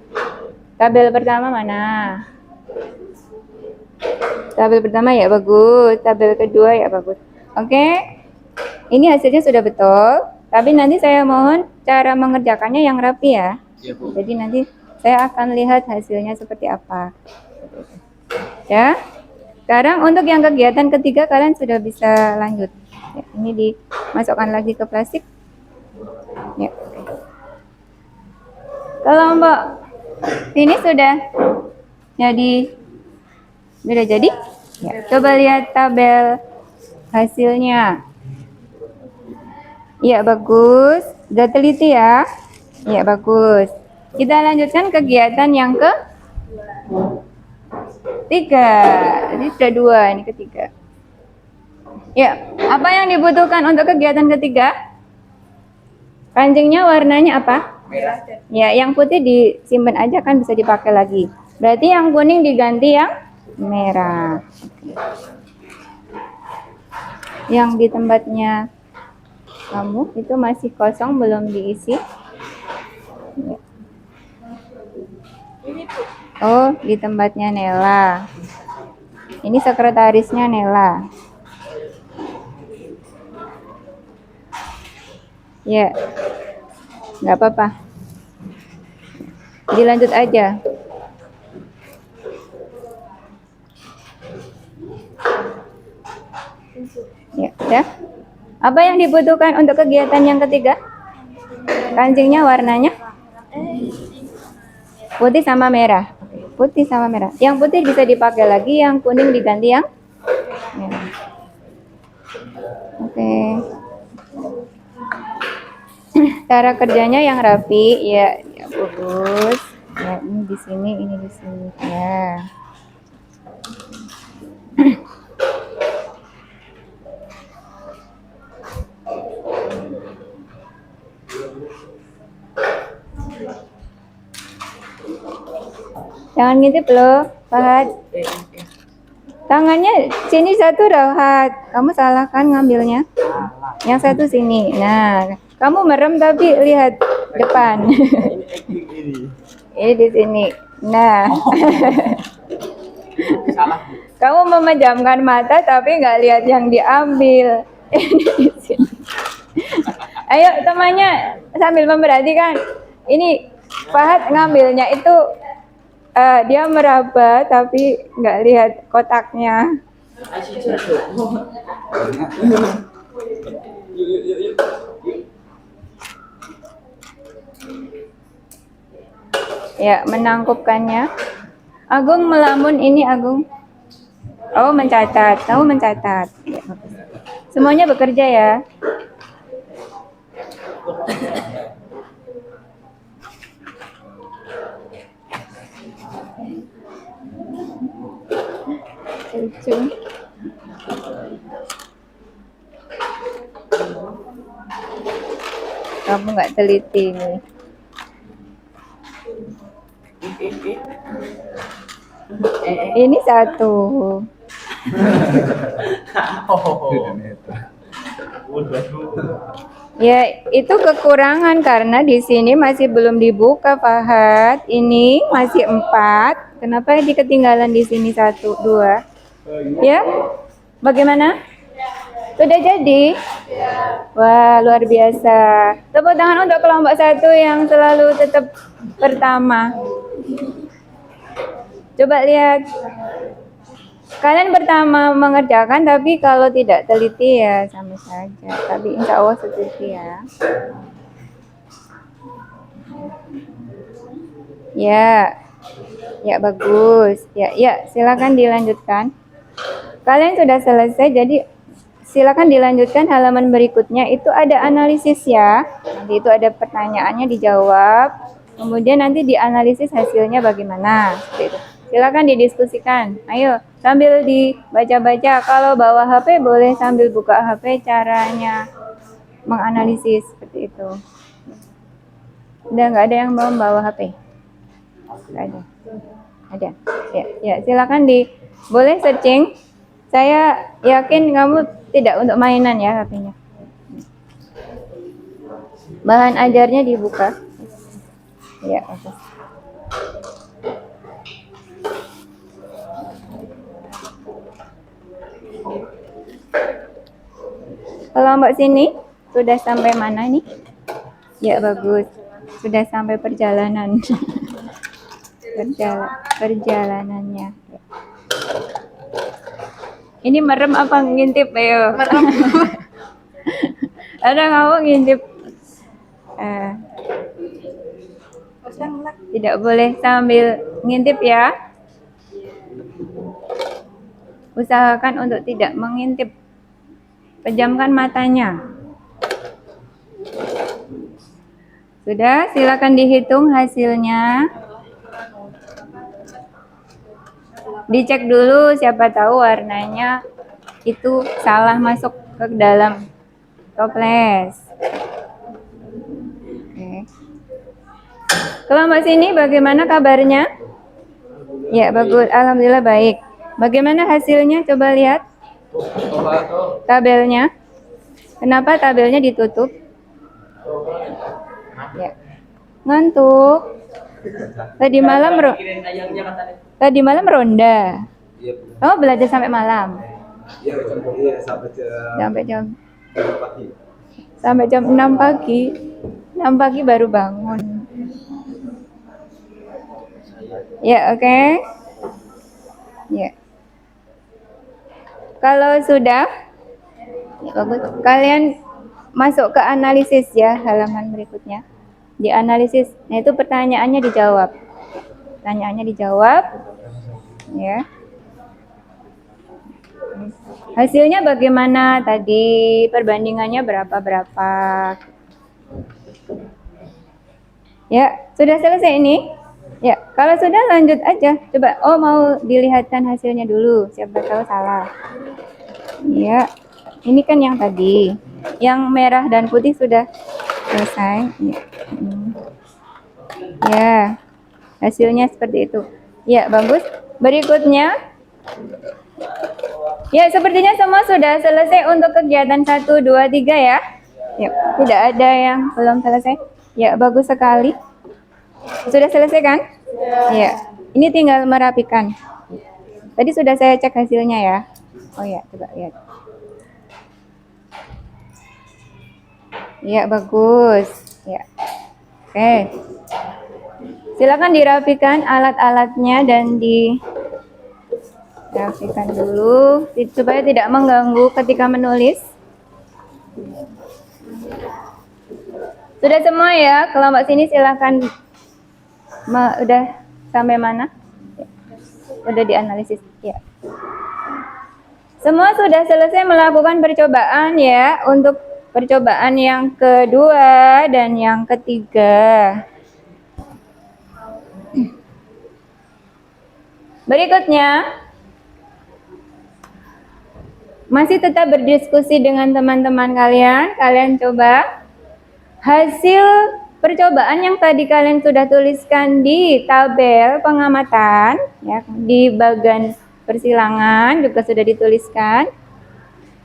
Tabel pertama mana? Tabel pertama ya bagus, tabel kedua ya bagus. Oke, ini hasilnya sudah betul, tapi nanti saya mohon cara mengerjakannya yang rapi ya. Jadi nanti saya akan lihat hasilnya seperti apa. Ya, sekarang untuk yang kegiatan ketiga kalian sudah bisa lanjut. Ya, ini dimasukkan lagi ke plastik. Ya. Kelompok ini sudah jadi. Ya, coba lihat tabel hasilnya. Iya, bagus. Sudah teliti ya. Iya, bagus. Kita lanjutkan kegiatan yang ketiga. Ini sudah 2, ini ketiga. Ya, apa yang dibutuhkan untuk kegiatan ketiga? Kancingnya warnanya apa? Merah. Ya, yang putih disimpan aja kan bisa dipakai lagi. Berarti yang kuning diganti yang merah. Oke. Yang di tempatnya kamu itu masih kosong, belum diisi. Ya. Oh, di tempatnya Nela. Ini sekretarisnya Nela. Ya, nggak apa-apa. Dilanjut aja. Ya. Apa yang dibutuhkan untuk kegiatan yang ketiga? Kancingnya warnanya putih sama merah. Putih sama merah. Yang putih bisa dipakai lagi, yang kuning diganti yang merah. Oke. Cara kerjanya yang rapi, ya, ya bagus. Ya, ini di sini, ini di sini. Ya. Jangan ngintip loh, Fahad. Tangannya sini satu, Rohat. Kamu salah kan ngambilnya? Yang satu sini. Nah, kamu merem tapi lihat depan. Ini di sini. Nah. Kamu memejamkan mata tapi nggak lihat yang diambil. Ini di sini. Ayo temannya sambil memperhatikan. Ini Fahad ngambilnya itu dia meraba tapi nggak lihat kotaknya. Ya, menangkupkannya. Agung melamun ini, Agung. Oh, mencatat. Kamu mencatat. Ya, semuanya bekerja ya. Lucu. Kamu nggak teliti nih. Ini satu. Ya, itu kekurangan karena di sini masih belum dibuka, Fahad. Ini masih 4. Kenapa di ketinggalan di sini 1, 2? Ya, bagaimana? Sudah jadi? Wah, luar biasa. Tepuk tangan untuk kelompok 1 yang selalu tetap pertama. Coba lihat. Kalian pertama mengerjakan, tapi kalau tidak teliti ya sama saja. Tapi insya Allah teliti ya. Ya bagus. Ya, silakan dilanjutkan. Kalian sudah selesai, jadi silakan dilanjutkan halaman berikutnya. Itu ada analisis ya. Nanti itu ada pertanyaannya dijawab. Kemudian nanti dianalisis hasilnya bagaimana. Seperti itu. Silakan didiskusikan. Ayo, sambil dibaca-baca. Kalau bawa HP boleh sambil buka HP caranya menganalisis seperti itu. Udah nggak ada yang mau bawa HP? Nggak ada. Ada. Ya, silakan boleh searching. Saya yakin kamu tidak untuk mainan ya HP-nya. Bahan ajarnya dibuka. Ya, oke. Kelompok sini sudah sampai mana nih? Ya bagus, sudah sampai perjalanan. Perjalanannya. Ini merem apa ngintip, ayo? Merem. Ada kamu ngintip? Tidak boleh sambil ngintip ya. Usahakan untuk tidak mengintip. Pejamkan matanya. Sudah, silakan dihitung hasilnya. Dicek dulu, siapa tahu warnanya itu salah masuk ke dalam toples. Oke. Kelompok sini bagaimana kabarnya? Ya, bagus. Alhamdulillah baik. Bagaimana hasilnya? Coba lihat. Tabelnya. Kenapa tabelnya ditutup? Ya. Ngantuk. Tadi malam ronda. Kamu belajar sampai malam? Sampai jam 6 pagi. 6 pagi baru bangun. Ya, oke. Ya. Kalau sudah, ya bagus. Kalian masuk ke analisis ya, halaman berikutnya. Dianalisis. Nah, itu pertanyaannya dijawab. pertanyaannya dijawab. Ya. Hasilnya bagaimana tadi? Perbandingannya berapa-berapa? Ya, sudah selesai ini? Ya, kalau sudah lanjut aja. Coba, oh mau dilihatkan hasilnya dulu. Siapa tahu salah. Ya, ini kan yang tadi. Yang merah dan putih sudah selesai. Ya, ya hasilnya seperti itu. Ya, bagus. Berikutnya. Ya, sepertinya semua sudah selesai untuk kegiatan 1, 2, 3 ya. Ya, tidak ada yang belum selesai. Ya, bagus sekali. Sudah selesai kan? Ya. Ini tinggal merapikan. Tadi sudah saya cek hasilnya ya. Oh ya, coba lihat. Ya, bagus. Ya. Oke. Silakan dirapikan alat-alatnya dan dirapikan dulu supaya tidak mengganggu ketika menulis. Sudah semua ya? Kelompok sini silakan. Udah sampai mana? Ya. Udah dianalisis. Ya. Semua sudah selesai melakukan percobaan ya. Untuk percobaan yang kedua dan yang ketiga. Berikutnya, masih tetap berdiskusi dengan teman-teman kalian. Kalian coba hasil percobaan yang tadi kalian sudah tuliskan di tabel pengamatan, ya, di bagian persilangan juga sudah dituliskan.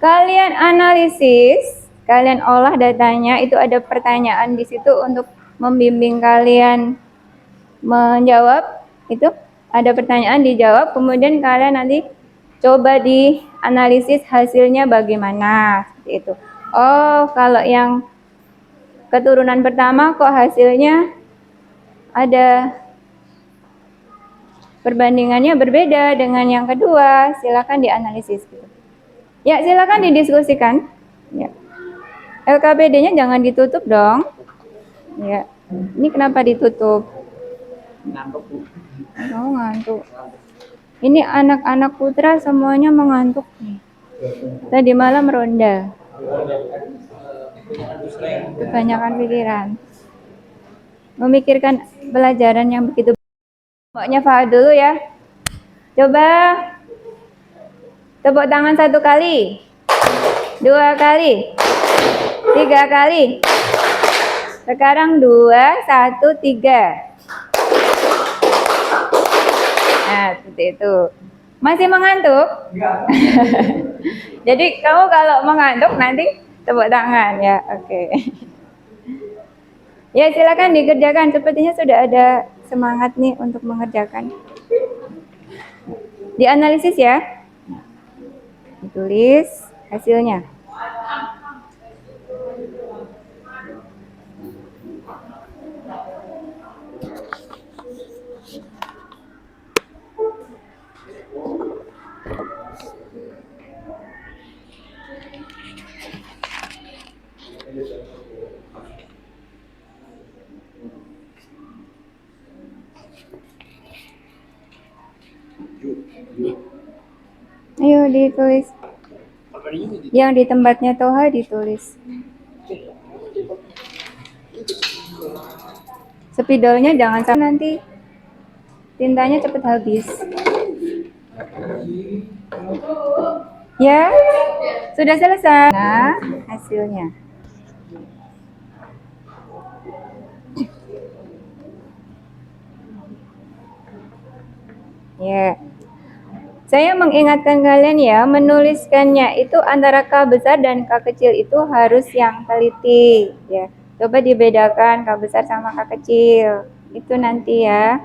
Kalian analisis, kalian olah datanya, itu ada pertanyaan di situ untuk membimbing kalian menjawab. Itu ada pertanyaan dijawab, kemudian kalian nanti coba dianalisis hasilnya bagaimana, seperti itu. Oh, kalau yang keturunan pertama kok hasilnya ada perbandingannya berbeda dengan yang kedua, silakan dianalisis gitu. Ya, silakan didiskusikan. Ya. LKPD-nya jangan ditutup dong. Ya. Ini kenapa ditutup? Oh, ngantuk. Ini anak-anak putra semuanya mengantuk nih. Tadi malam ronda. Kebanyakan pikiran. Memikirkan pelajaran yang begitu. Pokoknya Fahad dulu ya. Coba tepuk tangan 1 kali, 2 kali, 3 kali. Sekarang 2, 1, 3. Nah, seperti itu. Masih mengantuk? Jadi kamu kalau mengantuk nanti tepuk tangan ya. Oke. Ya, silakan dikerjakan. Sepertinya sudah ada semangat nih untuk mengerjakan. Dianalisis ya. Ditulis hasilnya. Ayo ditulis. Yang di tempatnya Toha ditulis. Spidolnya jangan sampai nanti tintanya cepat habis. Ya, sudah selesai. Nah, hasilnya. Ya. Saya mengingatkan kalian ya, menuliskannya itu antara K besar dan K kecil itu harus yang teliti ya. Coba dibedakan K besar sama K kecil. Itu nanti ya.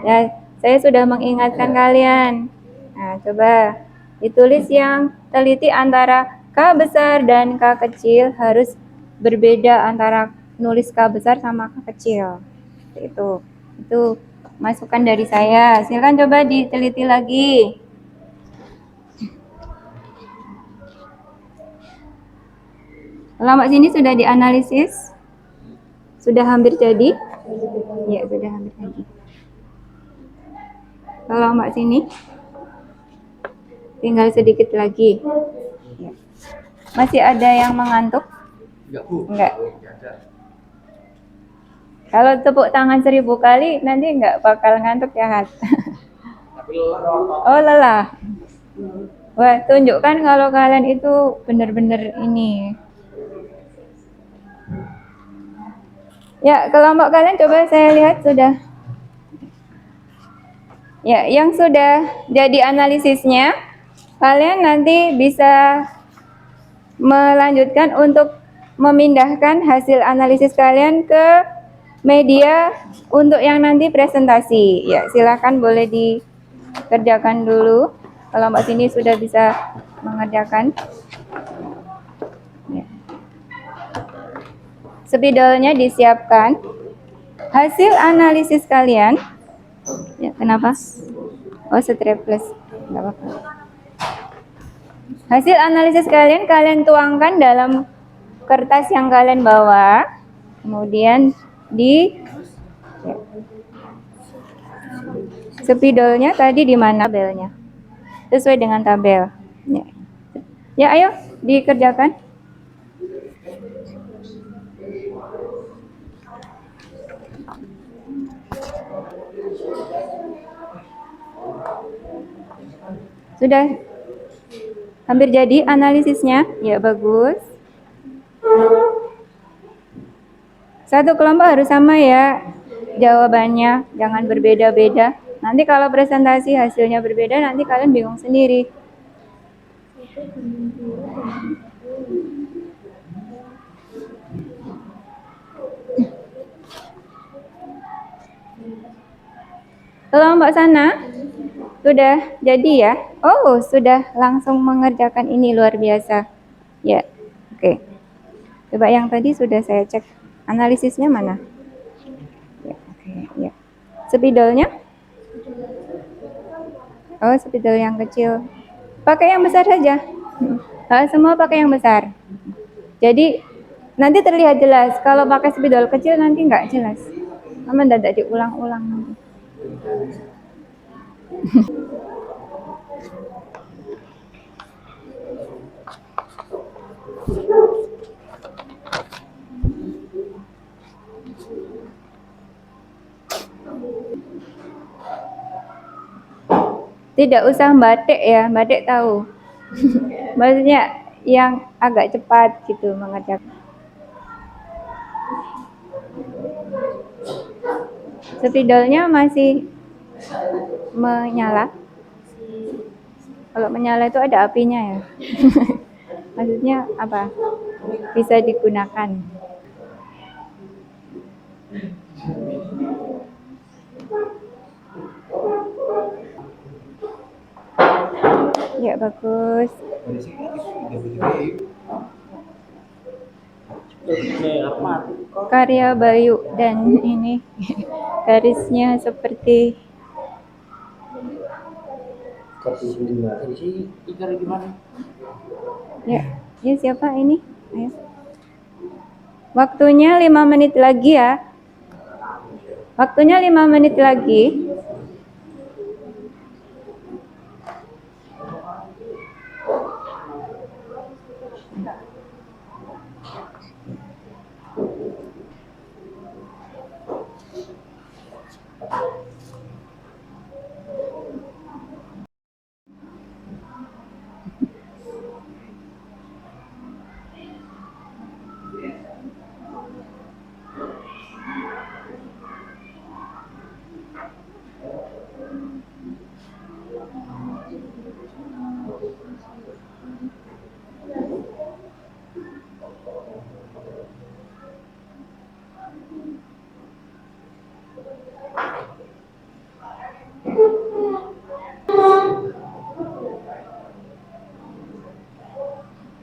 Ya, saya sudah mengingatkan kalian. Nah, coba ditulis yang teliti antara K besar dan K kecil harus berbeda antara nulis K besar sama K kecil. Itu masukan dari saya. Silakan coba diteliti lagi. Kelompok sini sudah dianalisis? Sudah hampir jadi? Ya, sudah hampir jadi. Kelompok sini. Tinggal sedikit lagi. Ya. Masih ada yang mengantuk? Enggak. Kalau tepuk tangan 1000 kali nanti enggak bakal ngantuk ya, Hat. Oh, lelah. Wah, tunjukkan kalau kalian itu benar-benar ini. Ya, kelompok kalian coba saya lihat sudah. Ya, yang sudah jadi analisisnya, kalian nanti bisa melanjutkan untuk memindahkan hasil analisis kalian ke media untuk yang nanti presentasi. Ya, silakan boleh dikerjakan dulu. Kelompok sini sudah bisa mengerjakan. Ya. Spidolnya disiapkan. Hasil analisis kalian. Ya, kenapa? Oh, straples. Enggak apa-apa. Hasil analisis kalian tuangkan dalam kertas yang kalian bawa. Kemudian ya. Spidolnya tadi di mana tabelnya? Sesuai dengan tabel. Ya. Ya, ayo dikerjakan. Sudah hampir jadi analisisnya? Ya, bagus. Satu kelompok harus sama ya jawabannya, jangan berbeda-beda. Nanti kalau presentasi hasilnya berbeda, nanti kalian bingung sendiri. Kelompok sana sudah jadi ya? Oh, sudah langsung mengerjakan, ini luar biasa. Ya, oke. Coba yang tadi sudah saya cek. Analisisnya mana? Ya, oke, ya. Spidolnya? Oh, spidol yang kecil. Pakai yang besar saja. Semua pakai yang besar. Jadi nanti terlihat jelas. Kalau pakai spidol kecil nanti nggak jelas. Kamu tidak diulang-ulang nanti. Tidak usah batik ya, batik tahu. Maksudnya yang agak cepat gitu mengerjakan. Spidolnya masih menyala. Kalau menyala itu ada apinya ya. Maksudnya apa? Bisa digunakan. Ya, bagus. Karya Bayu dan ini garisnya seperti ya, ini siapa ini? Ayo. Waktunya 5 menit lagi ya. Waktunya 5 menit lagi.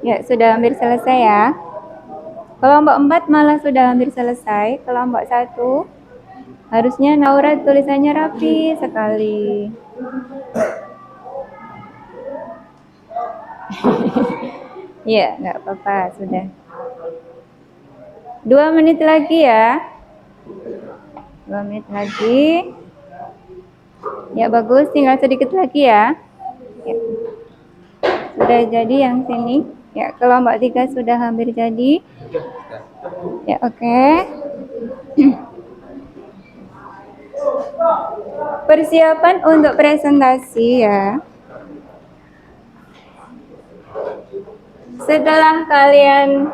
Ya, sudah hampir selesai ya. Kelompok 4 malah sudah hampir selesai. Kelompok 1 harusnya Naura tulisannya rapi sekali. Ya, nggak apa-apa, sudah. 2 menit lagi ya. 2 menit lagi. Ya bagus, tinggal sedikit lagi ya. Ya. Sudah jadi yang sini. Ya, kelompok 3 sudah hampir jadi. Ya, oke. Persiapan untuk presentasi ya. Setelah kalian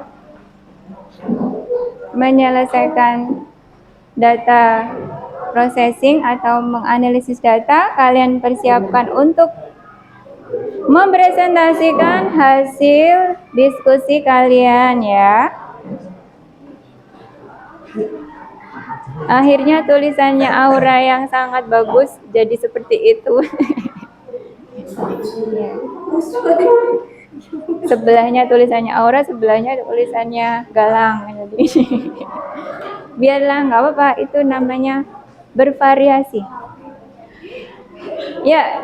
menyelesaikan data processing atau menganalisis data, kalian persiapkan untuk mempresentasikan hasil diskusi kalian ya. Akhirnya tulisannya Aura yang sangat bagus jadi seperti itu. Ya. Sebelahnya tulisannya Aura, sebelahnya tulisannya Galang. Jadi biarlah nggak apa-apa, itu namanya bervariasi. Ya,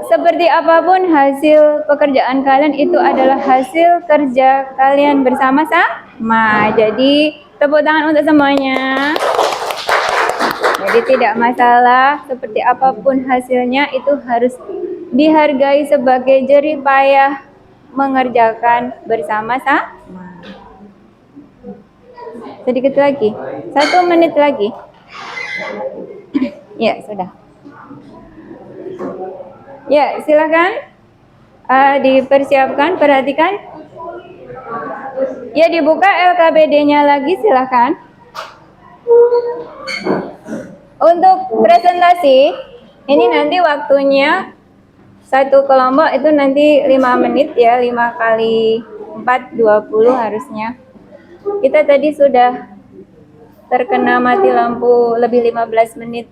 seperti apapun hasil pekerjaan kalian itu adalah hasil kerja kalian bersama-sama. Jadi tepuk tangan untuk semuanya. Jadi tidak masalah, seperti apapun hasilnya itu harus dihargai sebagai jerih payah mengerjakan bersama-sama. Sedikit lagi, 1 menit lagi. Ya, sudah. Ya, silakan dipersiapkan, perhatikan. Ya, dibuka LKBD-nya lagi, silakan. Untuk presentasi, ini nanti waktunya 1 kelompok itu nanti 5 menit ya, 5 kali 4, 20 harusnya. Kita tadi sudah terkena mati lampu lebih 15 menit.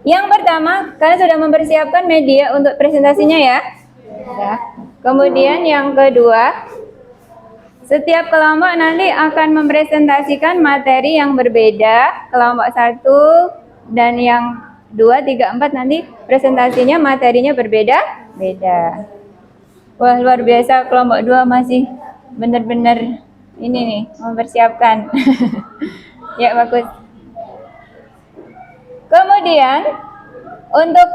Yang pertama, kalian sudah mempersiapkan media untuk presentasinya ya. Ya. Kemudian yang kedua, setiap kelompok nanti akan mempresentasikan materi yang berbeda. Kelompok 1 dan yang 2, 3, 4 nanti presentasinya materinya berbeda-beda. Wah, luar biasa, kelompok 2 masih benar-benar ini nih, mempersiapkan. Ya, bagus. Kemudian untuk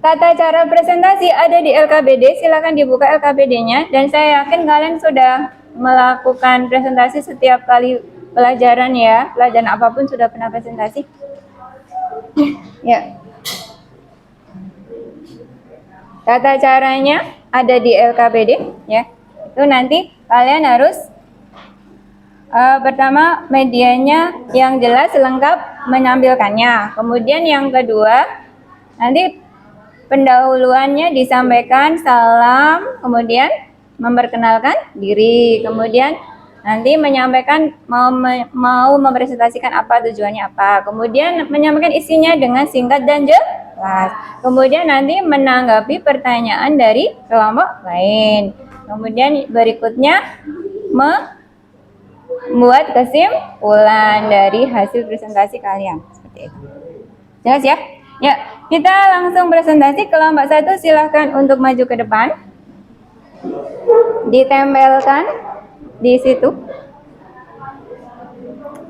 tata cara presentasi ada di LKBD, silakan dibuka LKBD-nya, dan saya yakin kalian sudah melakukan presentasi setiap kali pelajaran ya, pelajaran apapun sudah pernah presentasi. Ya. Tata caranya ada di LKBD ya. Itu nanti kalian harus pertama medianya yang jelas lengkap menampilkannya. Kemudian yang kedua, nanti pendahuluannya disampaikan salam, kemudian memperkenalkan diri, kemudian nanti menyampaikan mau mempresentasikan apa, tujuannya apa, kemudian menyampaikan isinya dengan singkat dan jelas, kemudian nanti menanggapi pertanyaan dari kelompok lain, kemudian berikutnya membuat kesimpulan dari hasil presentasi kalian. Seperti itu. Jelas ya? Ya, kita langsung presentasi. Kelompok 1 silahkan untuk maju ke depan. Ditempelkan di situ.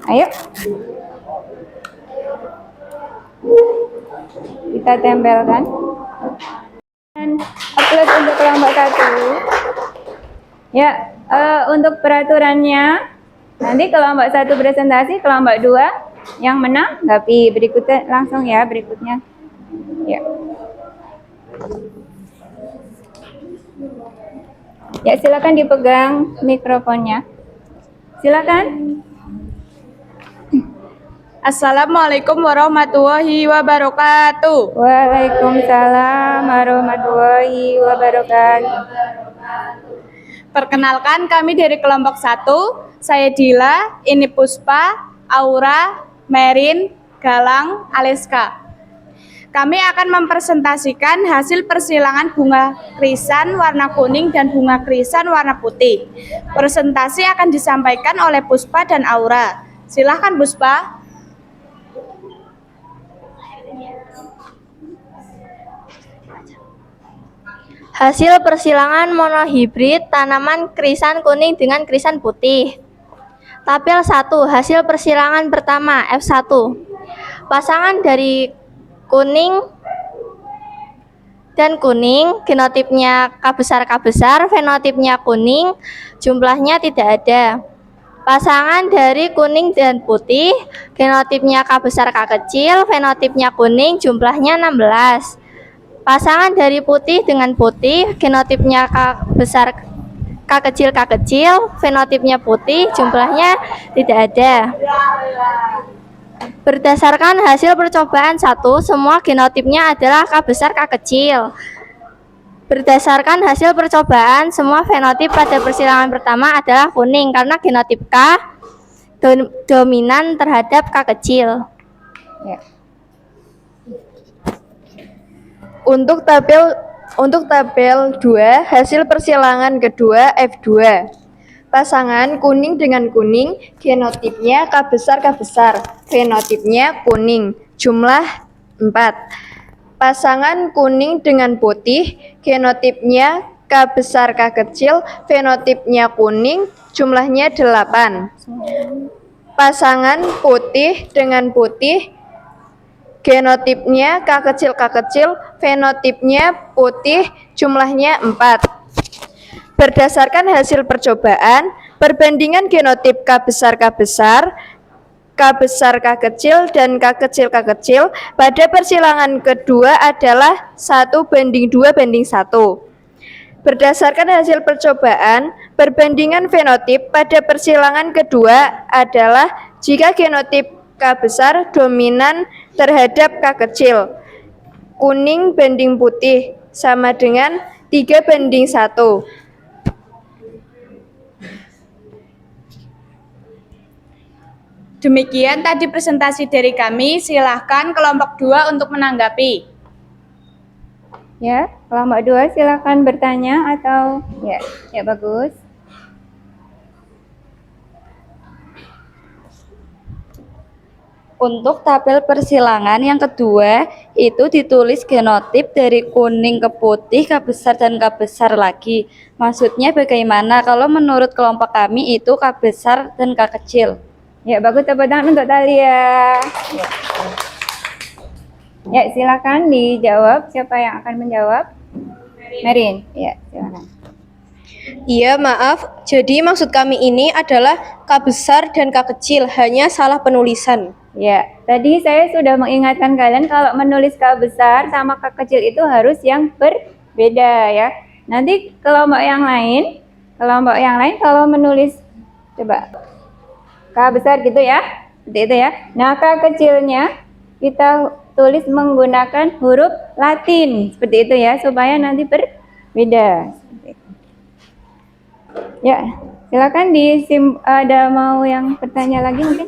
Ayo. Kita tempelkan. Dan upload untuk kelompok 1. Ya, untuk peraturannya nanti kelompok 1 presentasi, kelompok 2 yang menanggapi. Berikutnya langsung ya, berikutnya. Ya. Ya, silakan dipegang mikrofonnya. Silakan. Assalamualaikum warahmatullahi wabarakatuh. Waalaikumsalam warahmatullahi wabarakatuh. Perkenalkan, kami dari kelompok 1. Saya Dila, ini Puspa, Aura, Merin, Galang, Aleska. Kami akan mempresentasikan hasil persilangan bunga krisan warna kuning dan bunga krisan warna putih. Presentasi akan disampaikan oleh Puspa dan Aura. Silakan Puspa. Hasil persilangan monohibrid tanaman krisan kuning dengan krisan putih. Tabel 1, hasil persilangan pertama F1. Pasangan dari kuning dan kuning, genotipnya K besar, fenotipnya kuning, jumlahnya tidak ada. Pasangan dari kuning dan putih, genotipnya K besar, K kecil, fenotipnya kuning, jumlahnya 16. Pasangan dari putih dengan putih, genotipnya K besar, K kecil, fenotipnya putih, jumlahnya tidak ada. Berdasarkan hasil percobaan 1, semua genotipnya adalah K besar, K kecil. Berdasarkan hasil percobaan, semua fenotip pada persilangan pertama adalah kuning karena genotip K dominan terhadap K kecil. Ya. Untuk tabel 2, hasil persilangan kedua F2. Pasangan kuning dengan kuning, genotipnya K besar, fenotipnya kuning, jumlah 4. Pasangan kuning dengan putih, genotipnya K besar, K kecil, fenotipnya kuning, jumlahnya 8. Pasangan putih dengan putih, genotipnya K kecil, fenotipnya putih, jumlahnya 4. Berdasarkan hasil percobaan, perbandingan genotip K besar, K kecil, dan K kecil pada persilangan kedua adalah 1:2:1. Berdasarkan hasil percobaan, perbandingan fenotip pada persilangan kedua adalah jika genotip K besar dominan terhadap K kecil, kuning banding putih sama dengan 3:1. Demikian tadi presentasi dari kami. Silahkan kelompok 2 untuk menanggapi. Ya, kelompok 2 silakan bertanya atau ya bagus. Untuk tabel persilangan yang kedua itu ditulis genotip dari kuning ke putih, K besar dan K besar lagi. Maksudnya bagaimana? Kalau menurut kelompok kami itu K besar dan K kecil. Ya, bagus, tepuk tangan untuk Talia. Ya, silakan dijawab. Siapa yang akan menjawab? Merin. Ya, silakan. Iya, maaf. Jadi maksud kami ini adalah K besar dan K kecil, hanya salah penulisan. Ya, tadi saya sudah mengingatkan kalian kalau menulis K besar sama K kecil itu harus yang berbeda ya. Nanti kelompok yang lain kalau menulis coba K besar gitu ya, seperti itu ya. Nah, K kecilnya kita tulis menggunakan huruf Latin, seperti itu ya, supaya nanti berbeda. Ya, silakan ada mau yang bertanya lagi mungkin?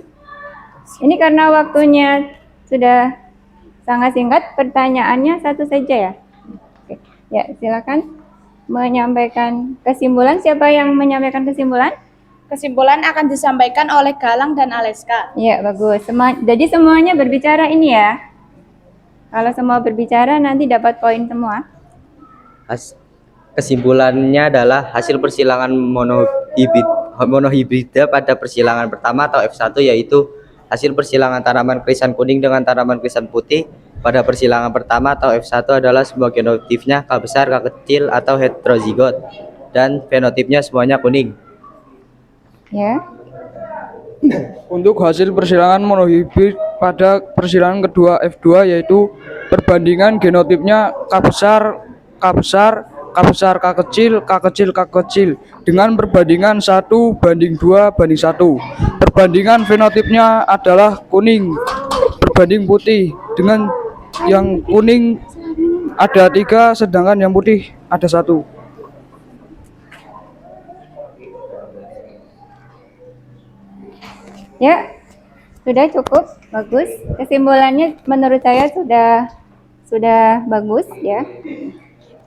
Ini karena waktunya sudah sangat singkat, pertanyaannya satu saja ya. Oke. Ya, silakan menyampaikan kesimpulan. Siapa yang menyampaikan kesimpulan? Kesimpulan akan disampaikan oleh Galang dan Aleska. Ya, bagus. Jadi semuanya berbicara ini ya. Kalau semua berbicara nanti dapat poin semua. Kesimpulannya adalah hasil persilangan monohibrida pada persilangan pertama atau F1 yaitu hasil persilangan tanaman krisan kuning dengan tanaman krisan putih pada persilangan pertama atau F1 adalah semua genotipnya K besar, K kecil atau heterozigot dan fenotipnya semuanya kuning. Ya. Untuk hasil persilangan monohibrid pada persilangan kedua F2 yaitu perbandingan genotipnya K besar, K kecil, K kecil dengan perbandingan 1:2:1. Perbandingan fenotipnya adalah kuning berbanding putih, dengan yang kuning ada 3 sedangkan yang putih ada 1. Ya, sudah cukup bagus. Kesimpulannya menurut saya sudah bagus ya.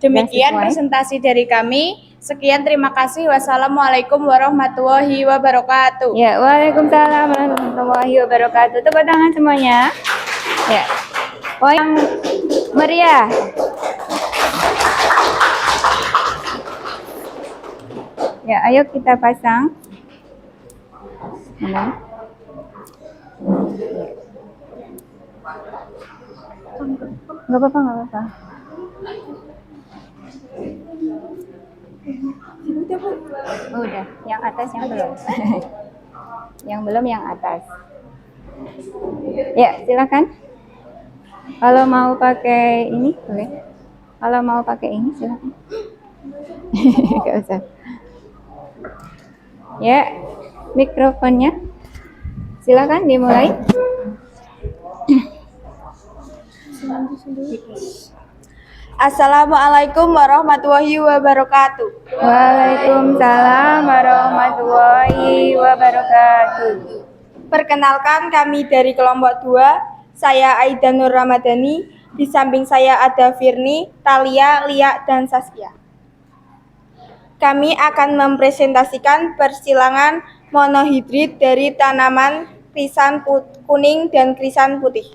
Demikian presentasi dari kami. Sekian, terima kasih. Wassalamualaikum warahmatullahi wabarakatuh. Ya, waalaikumsalam warahmatullahi wabarakatuh. Tepuk tangan semuanya. Ya, yang meriah. Ya, ayo kita pasang. Nggak apa-apa, nggak apa-apa. Oh, udah, yang atas yang belum. Yang belum yang atas. Ya, silakan. Kalau mau pakai ini boleh. Kalau mau pakai ini silakan. Nggak usah. Ya, mikrofonnya. Silakan dimulai. Assalamualaikum warahmatullahi wabarakatuh. Waalaikumsalam warahmatullahi wabarakatuh. Perkenalkan, kami dari kelompok 2. Saya Aida Nur Ramadhani. Di samping saya ada Firni, Talia, Lia, dan Saskia. Kami akan mempresentasikan persilangan monohibrid dari tanaman krisan kuning dan krisan putih.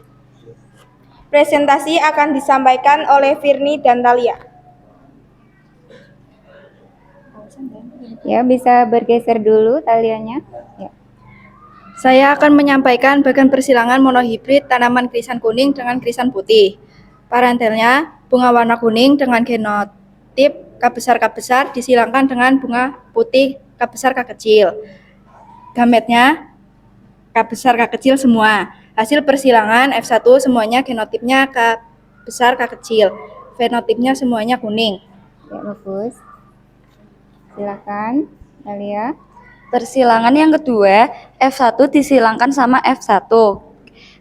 Presentasi akan disampaikan oleh Firni dan Talia. Ya, bisa bergeser dulu taliannya. Ya. Saya akan menyampaikan bagian persilangan monohibrid tanaman krisan kuning dengan krisan putih. Parentelnya, bunga warna kuning dengan genotip K besar K besar disilangkan dengan bunga putih K besar K kecil. Gametnya K besar K kecil semua. Hasil persilangan F1 semuanya genotipnya K besar K kecil. Fenotipnya semuanya kuning. Ya, bagus. Silakan, Talia. Persilangan yang kedua, F1 disilangkan sama F1.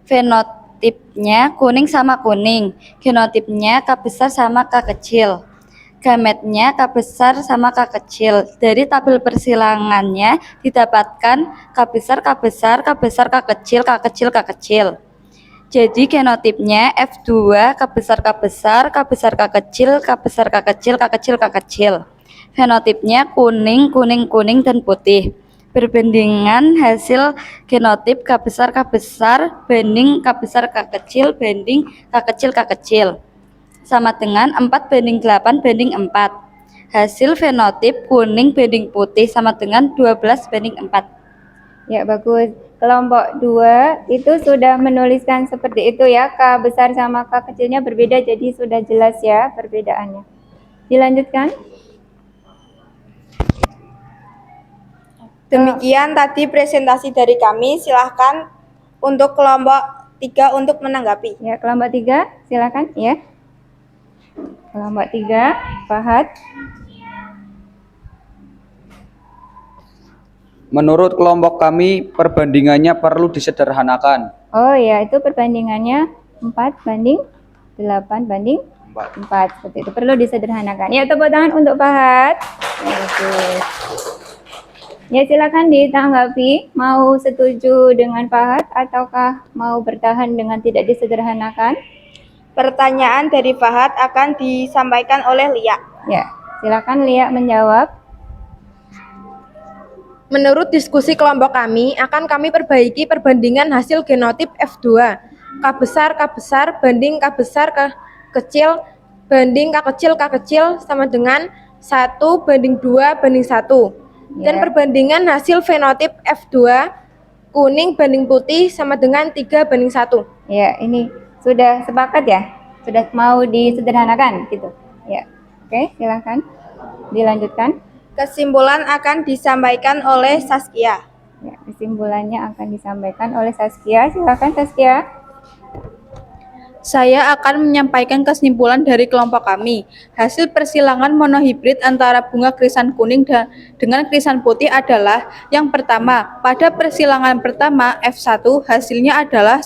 Fenotipnya kuning sama kuning. Genotipnya K besar sama K kecil. Gametnya K besar sama K kecil. Dari tabel persilangannya didapatkan K besar K besar K besar K kecil K kecil K kecil. Jadi genotipnya F2 K besar K besar K besar K kecil K besar K kecil K kecil K kecil. Fenotipnya kuning kuning kuning dan putih. Perbandingan hasil genotip K besar K besar banding K besar K kecil banding K kecil K kecil sama dengan 4:8 banding 4. Hasil fenotip kuning banding putih sama dengan 12:4. Ya, bagus. Kelompok 2 itu sudah menuliskan seperti itu ya. K besar sama K kecilnya berbeda, jadi sudah jelas ya perbedaannya. Dilanjutkan. Demikian tadi presentasi dari kami. Silahkan untuk kelompok 3 untuk menanggapi. Ya, kelompok 3 silakan ya. Kelompok 3, Fahad. Menurut kelompok kami, perbandingannya perlu disederhanakan. Oh ya, itu perbandingannya 4:8 seperti itu. Perlu disederhanakan. Ya, tepuk tangan untuk Fahad. Ya, silakan ditanggapi. Mau setuju dengan Fahad ataukah mau bertahan dengan tidak disederhanakan? Pertanyaan dari Fahad akan disampaikan oleh Lia. Ya, silakan Lia menjawab. Menurut diskusi kelompok kami, akan kami perbaiki perbandingan hasil genotip F2. K besar banding K besar K kecil banding K kecil sama dengan 1:2:1. Dan perbandingan hasil fenotip F2 kuning banding putih sama dengan 3:1. Ya, ini sudah sepakat ya? Sudah mau disederhanakan gitu. Ya. Oke, silakan dilanjutkan. Kesimpulan akan disampaikan oleh Saskia. Ya, kesimpulannya akan disampaikan oleh Saskia. Silakan Saskia. Saya akan menyampaikan kesimpulan dari kelompok kami. Hasil persilangan monohibrid antara bunga krisan kuning dengan krisan putih adalah yang pertama, pada persilangan pertama F1 hasilnya adalah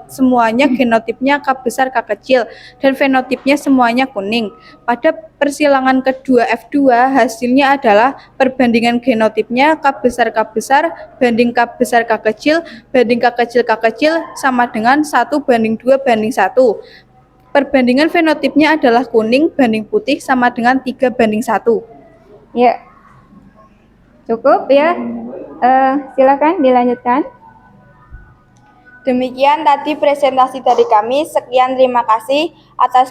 semuanya genotipnya K besar K kecil dan fenotipnya semuanya kuning. Pada persilangan kedua F2 hasilnya adalah perbandingan genotipnya K besar banding K besar K kecil banding K kecil sama dengan 1:2:1. Perbandingan fenotipnya adalah kuning banding putih sama dengan 3:1. Ya, cukup ya. Silakan dilanjutkan. Demikian tadi presentasi dari kami. Sekian, terima kasih atas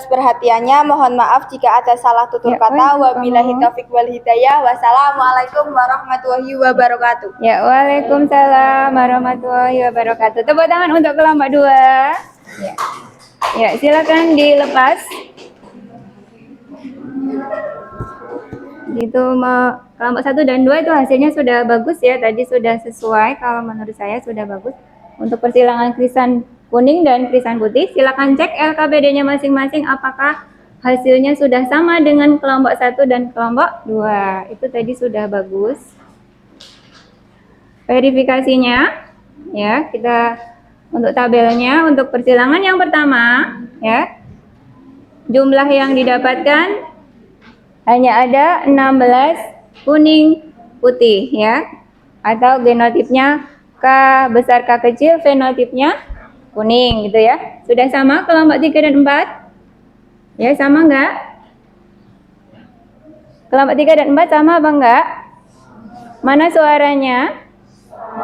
perhatiannya. Mohon maaf jika ada salah tutur kata. Wabillahi taufiq wal hidayah. Wassalamualaikum warahmatullahi wabarakatuh. Ya, waalaikumsalam warahmatullahi wabarakatuh. Tepuk tangan untuk kelompok 2. Ya. Ya, silakan dilepas. Kelompok 1 dan 2 itu hasilnya sudah bagus ya. Tadi sudah sesuai, kalau menurut saya sudah bagus. Untuk persilangan krisan kuning dan krisan putih, silakan cek LKPD-nya masing-masing apakah hasilnya sudah sama dengan kelompok 1 dan kelompok 2. Itu tadi sudah bagus. Verifikasinya ya, kita untuk tabelnya untuk persilangan yang pertama ya. Jumlah yang didapatkan hanya ada 16 kuning putih ya, atau genotipnya K besar K kecil, fenotipnya kuning gitu ya. Sudah sama kelompok 3 dan 4? Ya, sama enggak? Kelompok 3 dan 4 sama apa enggak? Mana suaranya?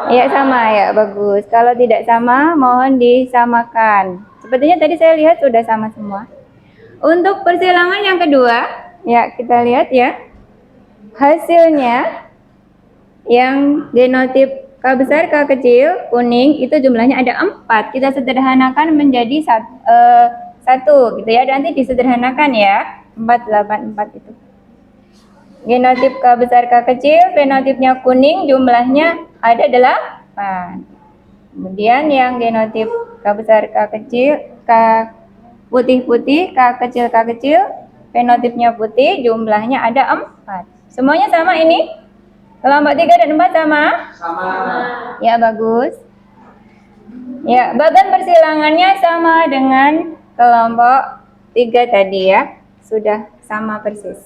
Ya, sama ya, bagus. Kalau tidak sama, mohon disamakan. Sepertinya tadi saya lihat sudah sama semua. Untuk persilangan yang kedua, ya, kita lihat ya. Hasilnya yang genotip K besar K kecil kuning itu jumlahnya ada 4. Kita sederhanakan menjadi 1 gitu ya. Nanti disederhanakan ya. 484 itu. Genotip K besar K kecil, fenotipnya kuning, jumlahnya ada 8. Kemudian yang genotip K besar K kecil, K putih-putih, K kecil, fenotipnya putih, jumlahnya ada 4. Semuanya sama ini? Kelompok 3 dan 4 sama? Sama. Ya, bagus. Ya, bagan persilangannya sama dengan kelompok 3 tadi ya. Sudah sama persis.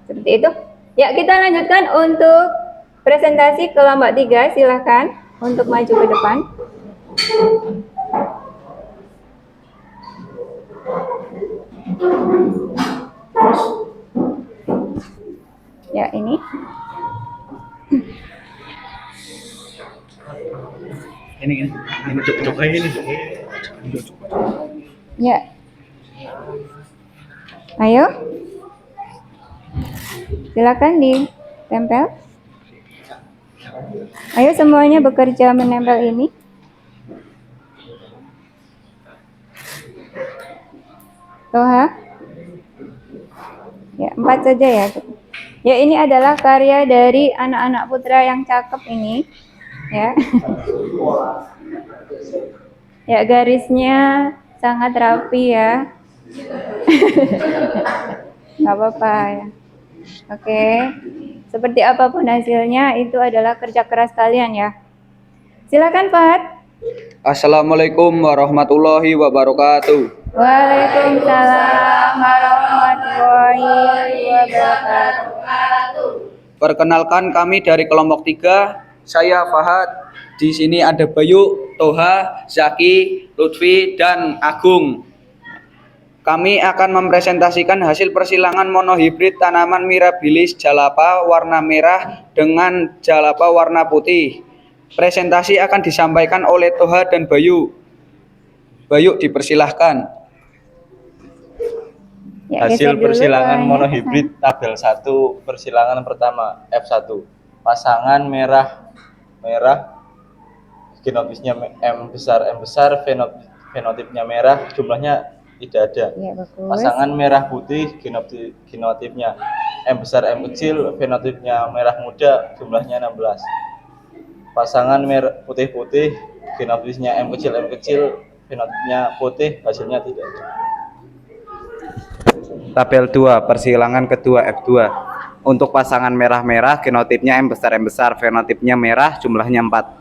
Seperti itu. Ya, kita lanjutkan untuk presentasi kelompok 3. Silahkan untuk maju ke depan. Ya, ini. Ini coba ini. Ya. Ayo. Silakan ditempel. Ayo semuanya bekerja menempel ini. Toha. Ya, 4 saja ya. Ya, ini adalah karya dari anak-anak putra yang cakep ini. Ya. Ya, garisnya sangat rapi ya. Gak apa-apa ya. Oke. Seperti apapun hasilnya, itu adalah kerja keras kalian ya. Silakan, Fahad. Assalamualaikum warahmatullahi wabarakatuh. Waalaikumsalam warahmatullahi wabarakatuh. Perkenalkan, kami dari kelompok 3. Saya Fahad. Di sini ada Bayu, Toha, Zaki, Lutfi, dan Agung. Kami akan mempresentasikan hasil persilangan monohibrid tanaman mirabilis jalapa warna merah dengan jalapa warna putih. Presentasi akan disampaikan oleh Toha dan Bayu. Bayu, dipersilahkan. Ya, Hasil geser dulu, persilangan Tohanya. monohibrid tabel 1 persilangan pertama F1. Pasangan merah genotipnya M besar fenotipnya merah, jumlahnya tidak ada. Ya, bagus. Pasangan merah putih genotipnya M besar M kecil, fenotipnya merah muda, jumlahnya 16. Pasangan merah putih-putih genotipnya M kecil, fenotipnya putih, hasilnya tidak ada. Tabel 2, persilangan kedua F2. Untuk pasangan merah-merah, genotipnya M besar, fenotipnya merah, jumlahnya 4.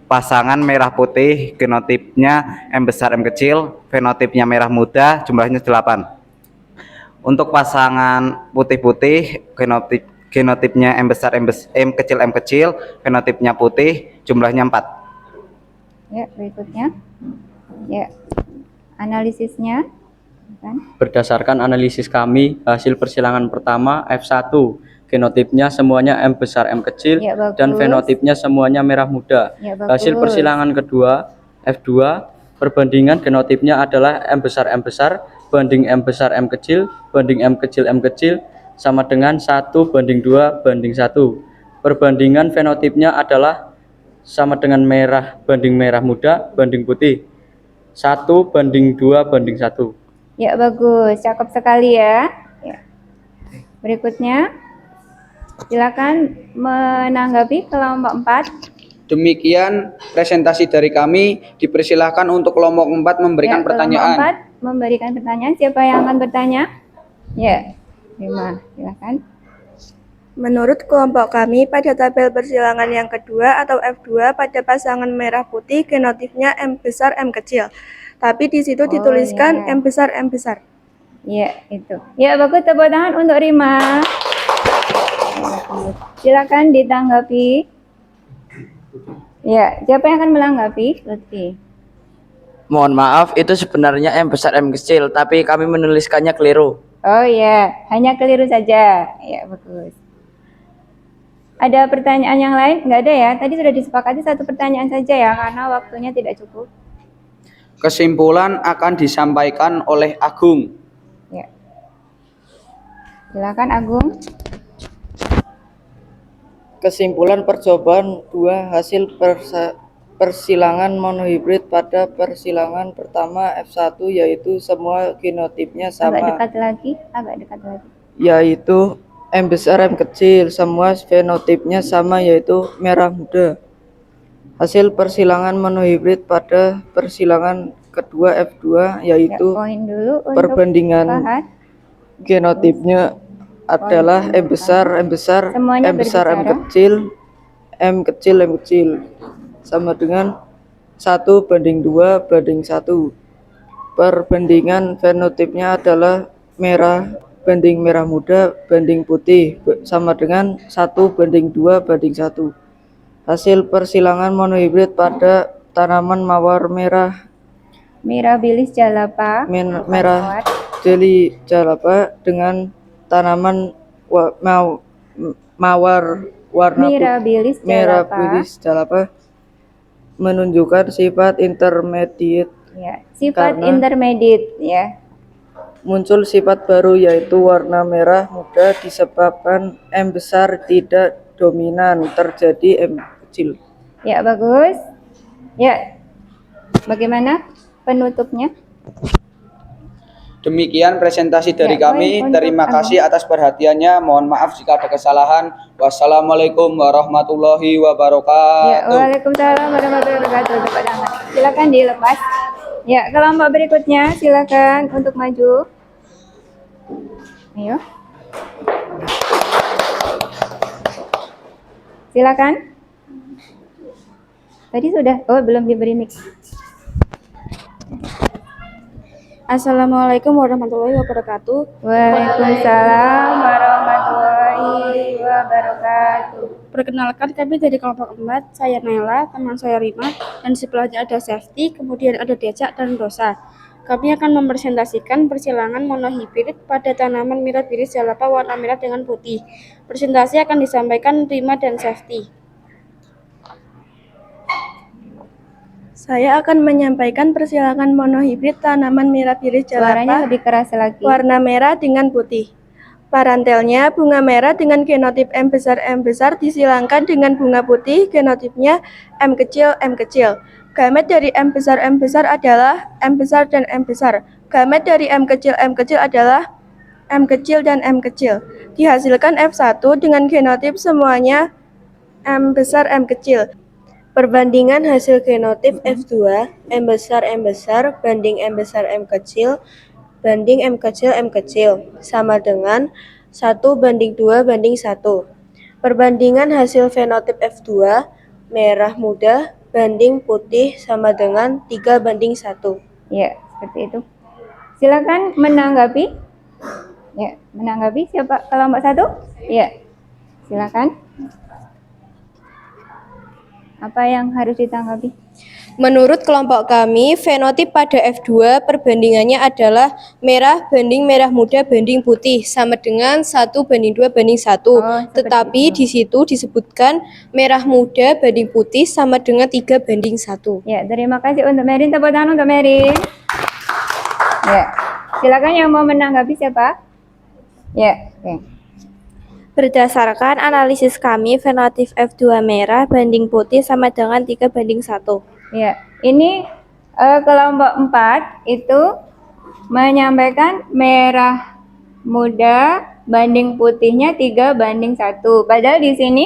Pasangan merah putih, genotipnya M besar M kecil, fenotipnya merah muda, jumlahnya 8. Untuk pasangan putih-putih, genotipnya M besar M kecil, fenotipnya putih, jumlahnya 4. Ya, berikutnya. Ya. Analisisnya. Berdasarkan analisis kami, hasil persilangan pertama F1, genotipnya semuanya M besar M kecil, Ya, bagus. dan fenotipnya semuanya merah muda. Ya, bagus. Hasil persilangan kedua F2, perbandingan genotipnya adalah M besar banding M besar M kecil banding M kecil sama dengan 1 banding 2 banding 1. Perbandingan fenotipnya adalah sama dengan merah banding merah muda banding putih. 1:2:1. Ya, bagus. Cakep sekali ya. Ya. Berikutnya, silakan menanggapi kelompok 4. Demikian presentasi dari kami. Dipersilahkan untuk kelompok 4 memberikan Ya, pertanyaan. kelompok 4 memberikan pertanyaan. Siapa yang akan bertanya? Ya, Rima, silakan. Menurut kelompok kami, pada tabel persilangan yang kedua atau F2 pada pasangan merah putih genotifnya M besar M kecil. Tapi di situ dituliskan ya. M besar M besar. Ya, itu. Ya, bagus, tepuk tangan untuk Rima. Silakan ditanggapi. Ya, siapa yang akan menanggapi? Lutfi. Mohon maaf, itu sebenarnya M besar M kecil, tapi kami menuliskannya keliru. Oh ya, hanya keliru saja. Ya, bagus. Ada pertanyaan yang lain? Nggak ada ya? Tadi sudah disepakati satu pertanyaan saja ya, karena waktunya tidak cukup. Kesimpulan akan disampaikan oleh Agung. Ya. Silakan Agung. Kesimpulan percobaan 2 hasil persilangan monohibrid pada persilangan pertama F1 yaitu semua genotipnya sama. Agak dekat lagi. Yaitu M besar M kecil, semua fenotipnya sama yaitu merah muda. Hasil persilangan monohibrid pada persilangan kedua F2 yaitu Poin dulu untuk perbandingan Fahad. genotipnya adalah M besar M besar Semuanya M besar M berbicara. kecil M kecil M kecil sama dengan 1:2:1. Perbandingan fenotipnya adalah merah banding merah muda banding putih sama dengan 1:2:1. Hasil persilangan monohibrid pada tanaman mawar merah Mirabilis jalapa. merah jeli jalapa dengan tanaman mawar warna Mirabilis merah jalapa. bilis jalapa menunjukkan sifat intermediate. Ya, sifat Karena intermediate ya. muncul sifat baru yaitu warna merah muda disebabkan M besar tidak dominan, terjadi M kecil. Ya, bagus. Ya. Bagaimana penutupnya? Demikian presentasi dari Ya, kami. baik, Terima untuk kasih atas perhatiannya. Mohon maaf jika ada kesalahan. Wassalamualaikum warahmatullahi Ya, wabarakatuh. waalaikumsalam warahmatullahi wabarakatuh. Tepuk tangan. Silakan dilepas. Ya, kelompok berikutnya silakan untuk maju. Ayo. Silakan. Tadi sudah. Oh, belum diberi mic. Assalamualaikum warahmatullahi wabarakatuh. Waalaikumsalam warahmatullahi wabarakatuh. Perkenalkan, kami dari kelompok 4, saya Naila, teman saya Rima, dan sebelahnya ada Safety, kemudian ada Decak dan Rosa. Kami akan mempresentasikan persilangan monohibrid pada tanaman Mirabilis jalapa warna merah dengan putih. Presentasi akan disampaikan Rima dan Safety. Saya akan menyampaikan persilangan monohibrid tanaman Mirabilis Suaranya jalapa lebih keras lagi. warna merah dengan putih. Parantelnya bunga merah dengan genotip M besar disilangkan dengan bunga putih genotipnya M kecil M kecil. Gamet dari M besar adalah M besar dan M besar. Gamet dari M kecil adalah M kecil dan M kecil. Dihasilkan F1 dengan genotip semuanya M besar M kecil. Perbandingan hasil genotip F2 M besar banding M besar M kecil banding M kecil sama dengan 1:2:1. Perbandingan hasil fenotip F2 merah muda banding putih sama dengan 3:1. Ya, seperti itu. Silakan menanggapi. Ya, menanggapi siapa kelompok 1? Ya. Silakan. Apa yang harus ditanggapi? Menurut kelompok kami, fenotip pada F2 perbandingannya adalah merah banding merah muda banding putih sama dengan 1:2:1. Tetapi di situ disebutkan merah muda banding putih sama dengan 3:1. Ya, terima kasih untuk Merin. Tepuk tangan untuk Merin. Ya, silakan yang mau menanggapi siapa? Ya, oke. Berdasarkan analisis kami, fenotip F2 merah banding putih sama dengan 3:1. Ya, ini kelompok 4 itu menyampaikan merah muda banding putihnya 3:1. Padahal di sini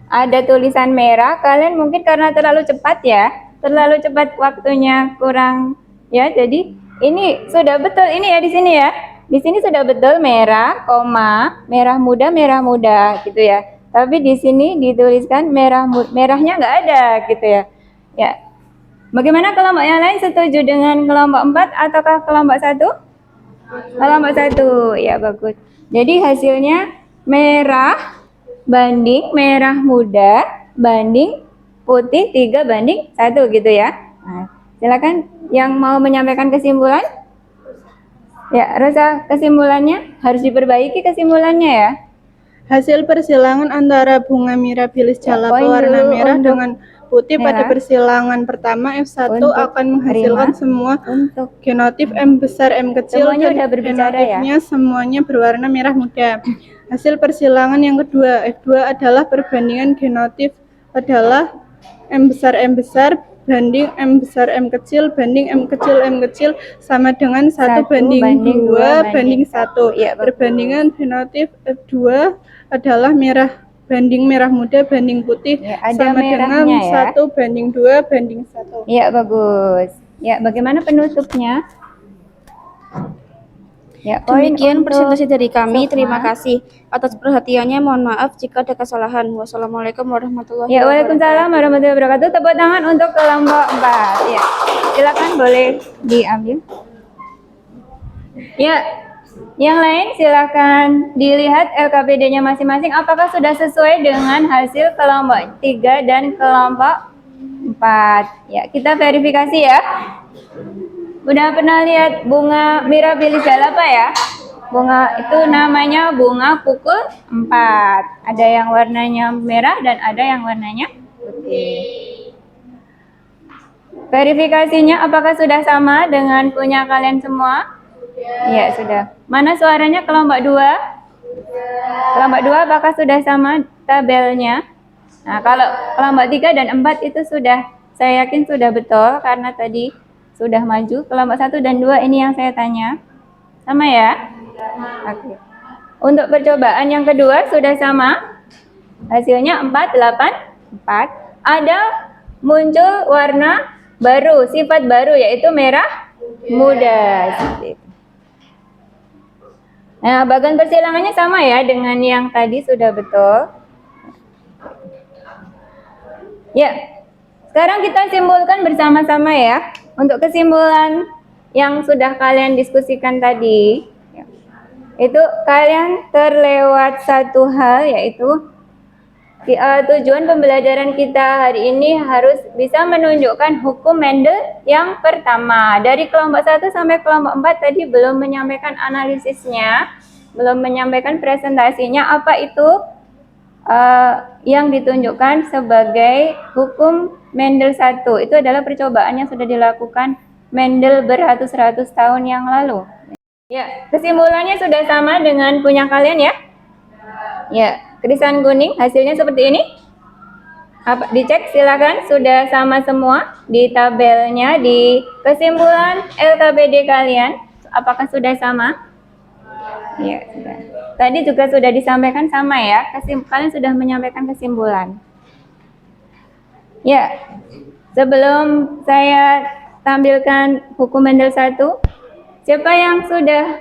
ada tulisan merah, kalian mungkin karena terlalu cepat ya, terlalu cepat waktunya kurang ya. Jadi ini sudah betul ini ya di sini ya. Di sini sudah betul merah, koma, merah muda gitu ya. Tapi di sini dituliskan merahnya nggak ada gitu ya. Ya. Bagaimana kelompok yang lain, setuju dengan kelompok 4 ataukah kelompok 1? Kelompok 1, ya bagus. Jadi hasilnya merah banding merah muda banding putih 3:1 gitu ya. Nah, silakan yang mau menyampaikan kesimpulan. Ya, rasa kesimpulannya harus diperbaiki kesimpulannya ya. Hasil persilangan antara bunga mirabilis jalapa poin warna dulu merah untuk dengan putih pada merah. persilangan pertama F1 Untuk akan menghasilkan terima. semua Untuk genotip M besar M kecil semuanya dan udah berbicara ya. genotipnya semuanya berwarna merah muda. Hasil persilangan yang kedua F2 adalah perbandingan genotip adalah M besar banding M besar M kecil banding M kecil sama dengan 1 banding 2 banding 1. Ya, Perbandingan genotip F2 adalah merah banding merah muda banding putih ya, ada sama dengan merahnya ya. 1:2:1. Ya, bagus. Ya, bagaimana penutupnya? Ya, poin Demikian untuk presentasi dari kami. Sukma. Terima kasih atas perhatiannya. Mohon maaf jika ada kesalahan. Wassalamualaikum warahmatullahi Ya, wabarakatuh. waalaikumsalam warahmatullahi wabarakatuh. Tepuk tangan untuk kelompok 4. Ya, silakan boleh diambil. Ya, yang lain silakan dilihat LKPD-nya masing-masing. Apakah sudah sesuai dengan hasil kelompok 3 dan kelompok 4? Ya, kita verifikasi ya. Udah pernah lihat bunga mirabilis jalapa ya? Bunga itu namanya bunga pukul 4. Ada yang warnanya merah dan ada yang warnanya putih. Verifikasinya apakah sudah sama dengan punya kalian semua? Ya, sudah. Mana suaranya kelompok 2? Kelompok 2 apakah sudah sama tabelnya? Nah, kalau kelompok 3 dan 4 itu sudah, saya yakin sudah betul karena tadi sudah maju. Kelompok 1 dan 2 ini yang saya tanya. Sama ya? Oke. Untuk percobaan yang kedua sudah sama. Hasilnya 4, 8, 4. Ada muncul warna baru, sifat baru yaitu merah muda. Seperti itu. Nah, bagan persilangannya sama ya dengan yang tadi sudah betul. Ya, sekarang kita simpulkan bersama-sama ya. Untuk kesimpulan yang sudah kalian diskusikan tadi, itu kalian terlewat satu hal yaitu tujuan pembelajaran kita hari ini harus bisa menunjukkan hukum Mendel yang pertama. Dari kelompok 1 sampai kelompok 4 tadi belum menyampaikan analisisnya, belum menyampaikan presentasinya. Apa itu yang ditunjukkan sebagai hukum Mendel 1? Itu adalah percobaan yang sudah dilakukan Mendel beratus-ratus tahun yang lalu. Ya, kesimpulannya sudah sama dengan punya kalian ya? Ya, krisan kuning hasilnya seperti ini. Apa dicek silakan sudah sama semua di tabelnya, di kesimpulan LKPD kalian apakah sudah sama? Ya, sudah. Tadi juga sudah disampaikan sama ya. Kalian sudah menyampaikan kesimpulan. Ya. Sebelum saya tampilkan hukum Mendel 1, siapa yang sudah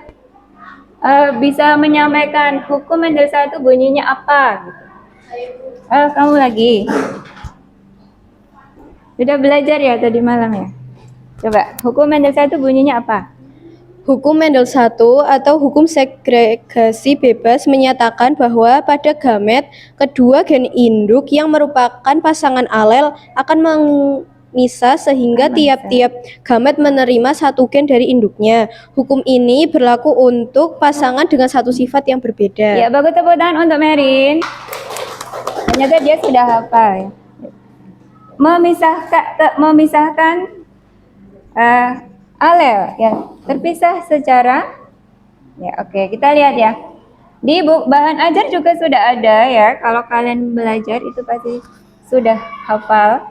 bisa menyampaikan hukum Mendel 1 bunyinya apa? Kamu lagi. Sudah belajar ya tadi malam ya? Coba, hukum Mendel 1 bunyinya apa? Hukum Mendel 1 atau hukum segregasi bebas menyatakan bahwa pada gamet kedua gen induk yang merupakan pasangan alel akan memisah sehingga tiap-tiap gamet menerima satu gen dari induknya. Hukum ini berlaku untuk pasangan dengan satu sifat yang berbeda. Ya, bagus, tepuk tangan untuk Merin. Ternyata dia sudah hafal. Memisahkan alel ya, terpisah secara ya. Oke, kita lihat ya. Di bahan ajar juga sudah ada ya. Kalau kalian belajar itu pasti sudah hafal.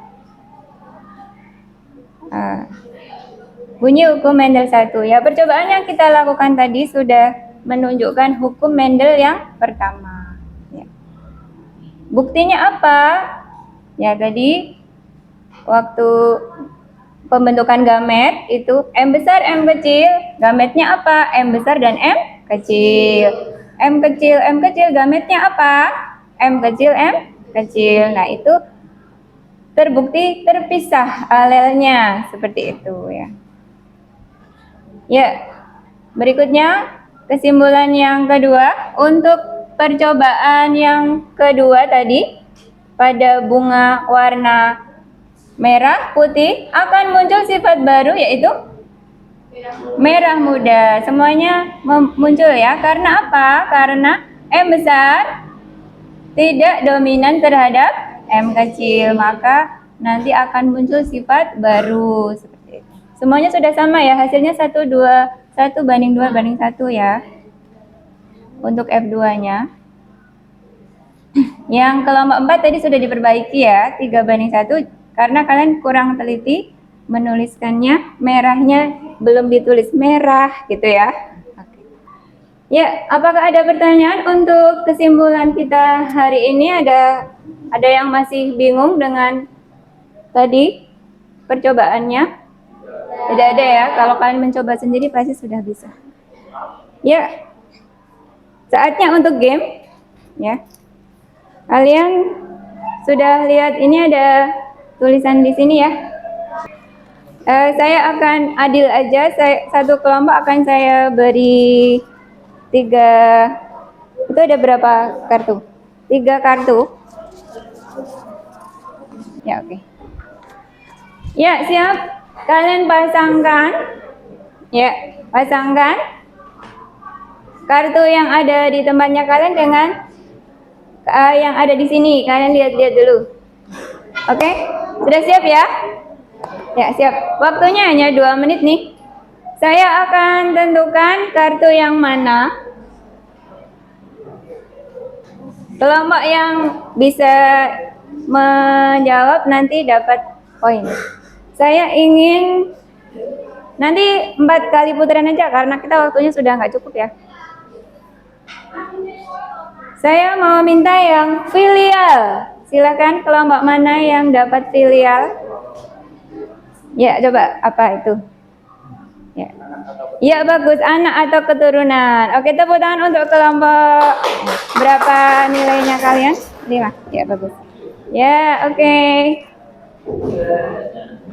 bunyi hukum Mendel 1 ya. Percobaan yang kita lakukan tadi sudah menunjukkan hukum Mendel yang pertama. Ya. Buktinya apa? Ya tadi waktu pembentukan gamet itu M besar M kecil, gametnya apa? M besar dan M kecil. M kecil gametnya apa? M kecil M kecil. Nah itu terbukti terpisah alelnya seperti itu ya. Ya, berikutnya kesimpulan yang kedua untuk percobaan yang kedua tadi pada bunga warna merah putih akan muncul sifat baru yaitu merah muda. Semuanya muncul ya. Karena apa? Karena M besar tidak dominan terhadap M kecil, maka nanti akan muncul sifat baru seperti itu. Semuanya sudah sama ya, hasilnya 1 banding 2 banding 1 ya. Untuk F2-nya. Yang kelompok 4 tadi sudah diperbaiki ya, 3 banding 1 karena kalian kurang teliti menuliskannya, merahnya belum ditulis merah gitu ya. Oke. Ya, apakah ada pertanyaan untuk kesimpulan kita hari ini? Ada yang masih bingung dengan tadi percobaannya? Tidak ada ya, kalau kalian mencoba sendiri pasti sudah bisa. Ya, saatnya untuk game. Ya, kalian sudah lihat ini ada tulisan di sini ya. Saya akan adil aja, satu kelompok akan saya beri 3, itu ada berapa kartu? 3 kartu. Ya, oke. Ya, siap. Kalian pasangkan. Ya, pasangkan kartu yang ada di tempatnya kalian dengan yang ada di sini. Kalian lihat-lihat dulu. Oke? Sudah siap ya? Ya, siap. Waktunya hanya 2 menit nih. Saya akan tentukan kartu yang mana. Kelompok yang bisa menjawab nanti dapat poin. Saya ingin nanti 4 kali putaran aja karena kita waktunya sudah nggak cukup ya. Saya mau minta yang filial. Silakan kelompok mana yang dapat filial? Ya, coba apa itu? Ya. Ya, bagus, anak atau keturunan. Oke, tepuk tangan untuk kelompok. Berapa nilainya kalian? 5. Ya, bagus. Ya, oke.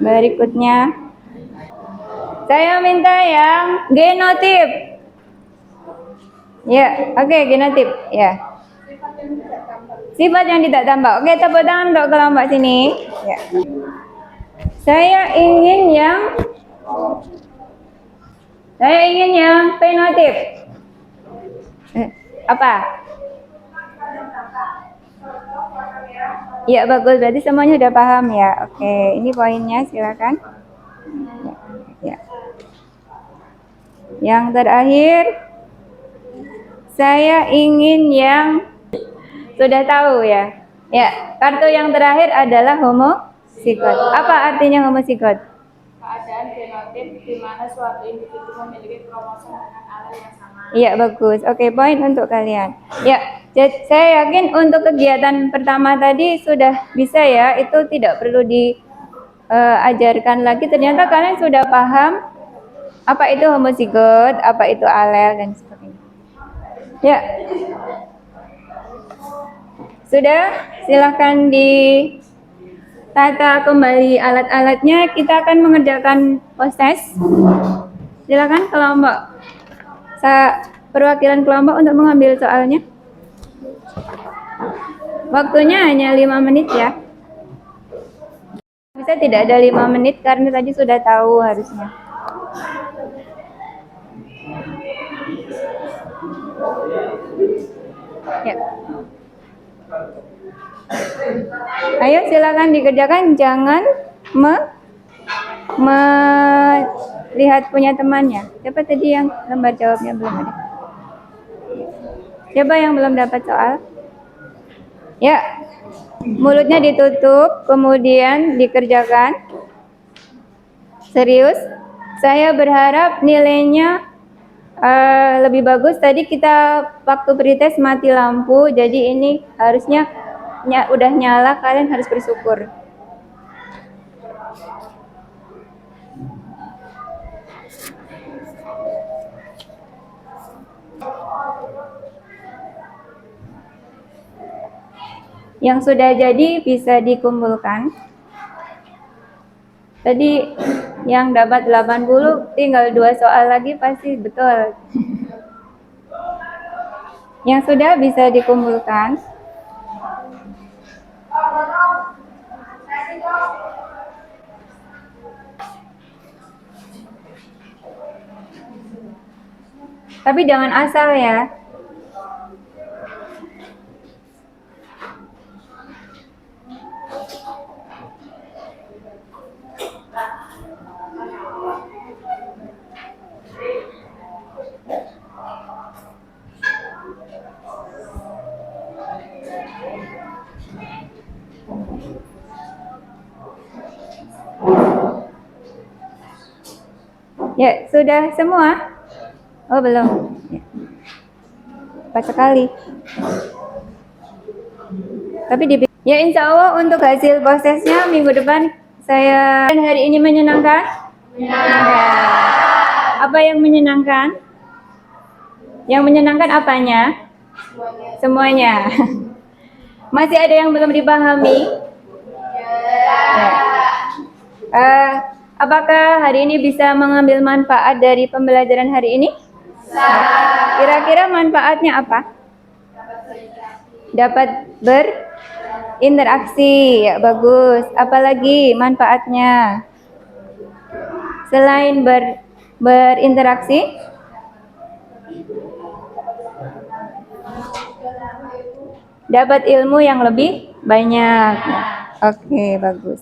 Berikutnya. Saya minta yang genotip. Ya, oke, genotip. Ya. Sifat yang tidak tambah. Oke, tepuk tangan untuk kelompok sini. Ya. Saya ingin yang fenotip. Apa? Ya, bagus. Berarti semuanya sudah paham ya. Oke, ini poinnya, silakan. Ya. Yang terakhir, saya ingin yang sudah tahu ya. Ya, kartu yang terakhir adalah homozigot. Apa artinya homozigot? Keadaan genotip di mana suatu individu memiliki kromosom dengan alel yang sama. Iya, bagus. Oke, poin untuk kalian. Ya, saya yakin untuk kegiatan pertama tadi sudah bisa ya. Itu tidak perlu diajarkan lagi. Ternyata kalian sudah paham apa itu homozigot, apa itu alel dan sebagainya. Ya. Sudah, silahkan ditata kembali alat-alatnya. Kita akan mengerjakan proses. Silakan kelompok, perwakilan kelompok untuk mengambil soalnya. Waktunya hanya 5 menit ya. Bisa tidak ada 5 menit karena tadi sudah tahu harusnya. Ya. Ayo silakan dikerjakan, jangan melihat punya temannya. Siapa tadi yang lembar jawabnya belum ada? Siapa yang belum dapat soal? Ya, mulutnya ditutup, kemudian dikerjakan. Serius, Saya berharap nilainya lebih bagus. Tadi kita waktu pretest mati lampu, jadi ini harusnya udah nyala, kalian harus bersyukur. Yang sudah jadi bisa dikumpulkan. Tadi yang dapat 80 tinggal 2 soal lagi pasti betul. Yang sudah bisa dikumpulkan. Tapi jangan asal ya. Ya, sudah semua? Oh, belum. Ya. Pas sekali. Tapi ya, insya Allah untuk hasil prosesnya minggu depan saya. Dan hari ini menyenangkan? Apa yang menyenangkan? Yang menyenangkan apanya? Semuanya. Masih ada yang belum dipahami? Ya. Apakah hari ini bisa mengambil manfaat dari pembelajaran hari ini? Kira-kira manfaatnya apa? Dapat berinteraksi, ya bagus. Apalagi manfaatnya? Selain berinteraksi? Dapat ilmu yang lebih banyak. Oke, bagus.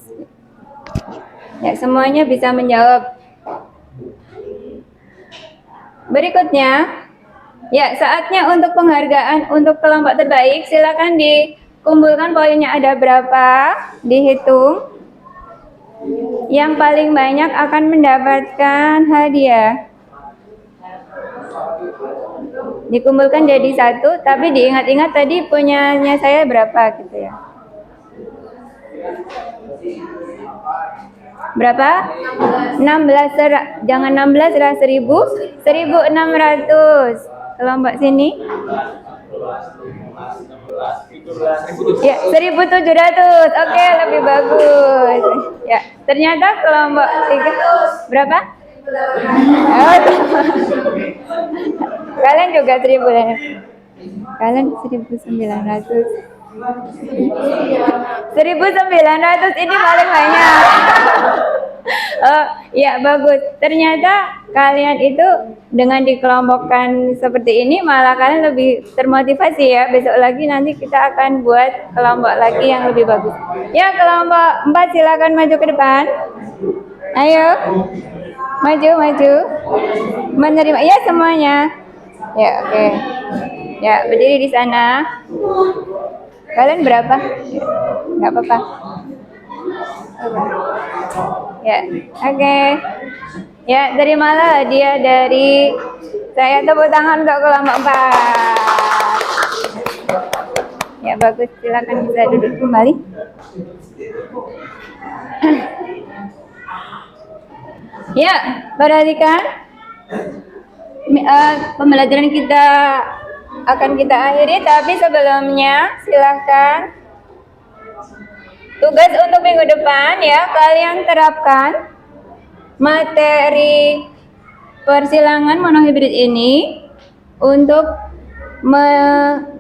Ya, semuanya bisa menjawab. Berikutnya, ya saatnya untuk penghargaan untuk kelompok terbaik. Silakan dikumpulkan poinnya ada berapa, dihitung. Yang paling banyak akan mendapatkan hadiah. Dikumpulkan jadi 1, tapi diingat-ingat tadi punyanya saya berapa gitu ya. Berapa? 16. Jangan 16, 1000. 1600. Kelompok sini. Ya, 1700. Oke, lebih bagus. Ya, ternyata kelompok 3 berapa? Oh, kalian juga 1000 ya. Kalian 1900. 1900 ini paling banyak. Oh, ya bagus. Ternyata kalian itu dengan dikelompokkan seperti ini malah kalian lebih termotivasi ya. Besok lagi nanti kita akan buat kelompok lagi yang lebih bagus. Ya, kelompok 4 silakan maju ke depan. Ayo. Maju. Menerima ya semuanya. Ya, oke. Ya, berdiri di sana. Kalian berapa? Nggak apa-apa. Ya, oke. Ya, terimalah hadiah dari saya. Tepuk tangan untuk kelompok 4. Ya, bagus. Silakan bisa duduk kembali. Ya, perhatikan. Pembelajaran kita akan kita akhiri, tapi sebelumnya silahkan tugas untuk minggu depan ya, kalian terapkan materi persilangan monohibrid ini untuk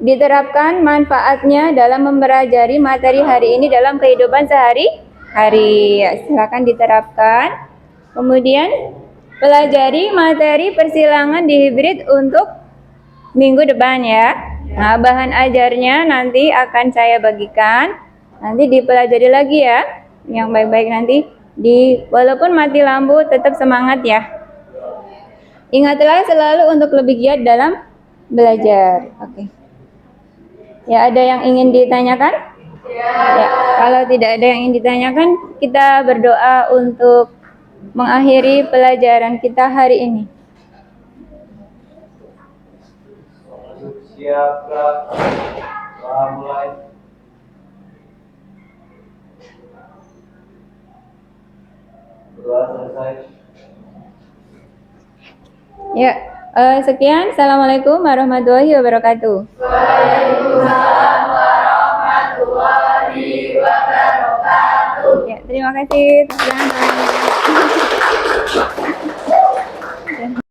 diterapkan manfaatnya dalam mempelajari materi hari ini dalam kehidupan sehari-hari ya, silahkan diterapkan. Kemudian pelajari materi persilangan di hibrid untuk minggu depan ya. Nah, bahan ajarnya nanti akan saya bagikan. Nanti dipelajari lagi ya. Yang baik-baik nanti walaupun mati lampu tetap semangat ya. Ingatlah selalu untuk lebih giat dalam belajar. Oke. Ya, ada yang ingin ditanyakan? Ya. Kalau tidak ada yang ingin ditanyakan, kita berdoa untuk mengakhiri pelajaran kita hari ini. Siap, gerak. Doa mulai. Doa selesai. Ya, sekian. Assalamualaikum warahmatullahi wabarakatuh. Waalaikumsalam warahmatullahi wabarakatuh. Ya, terima kasih. Selamat.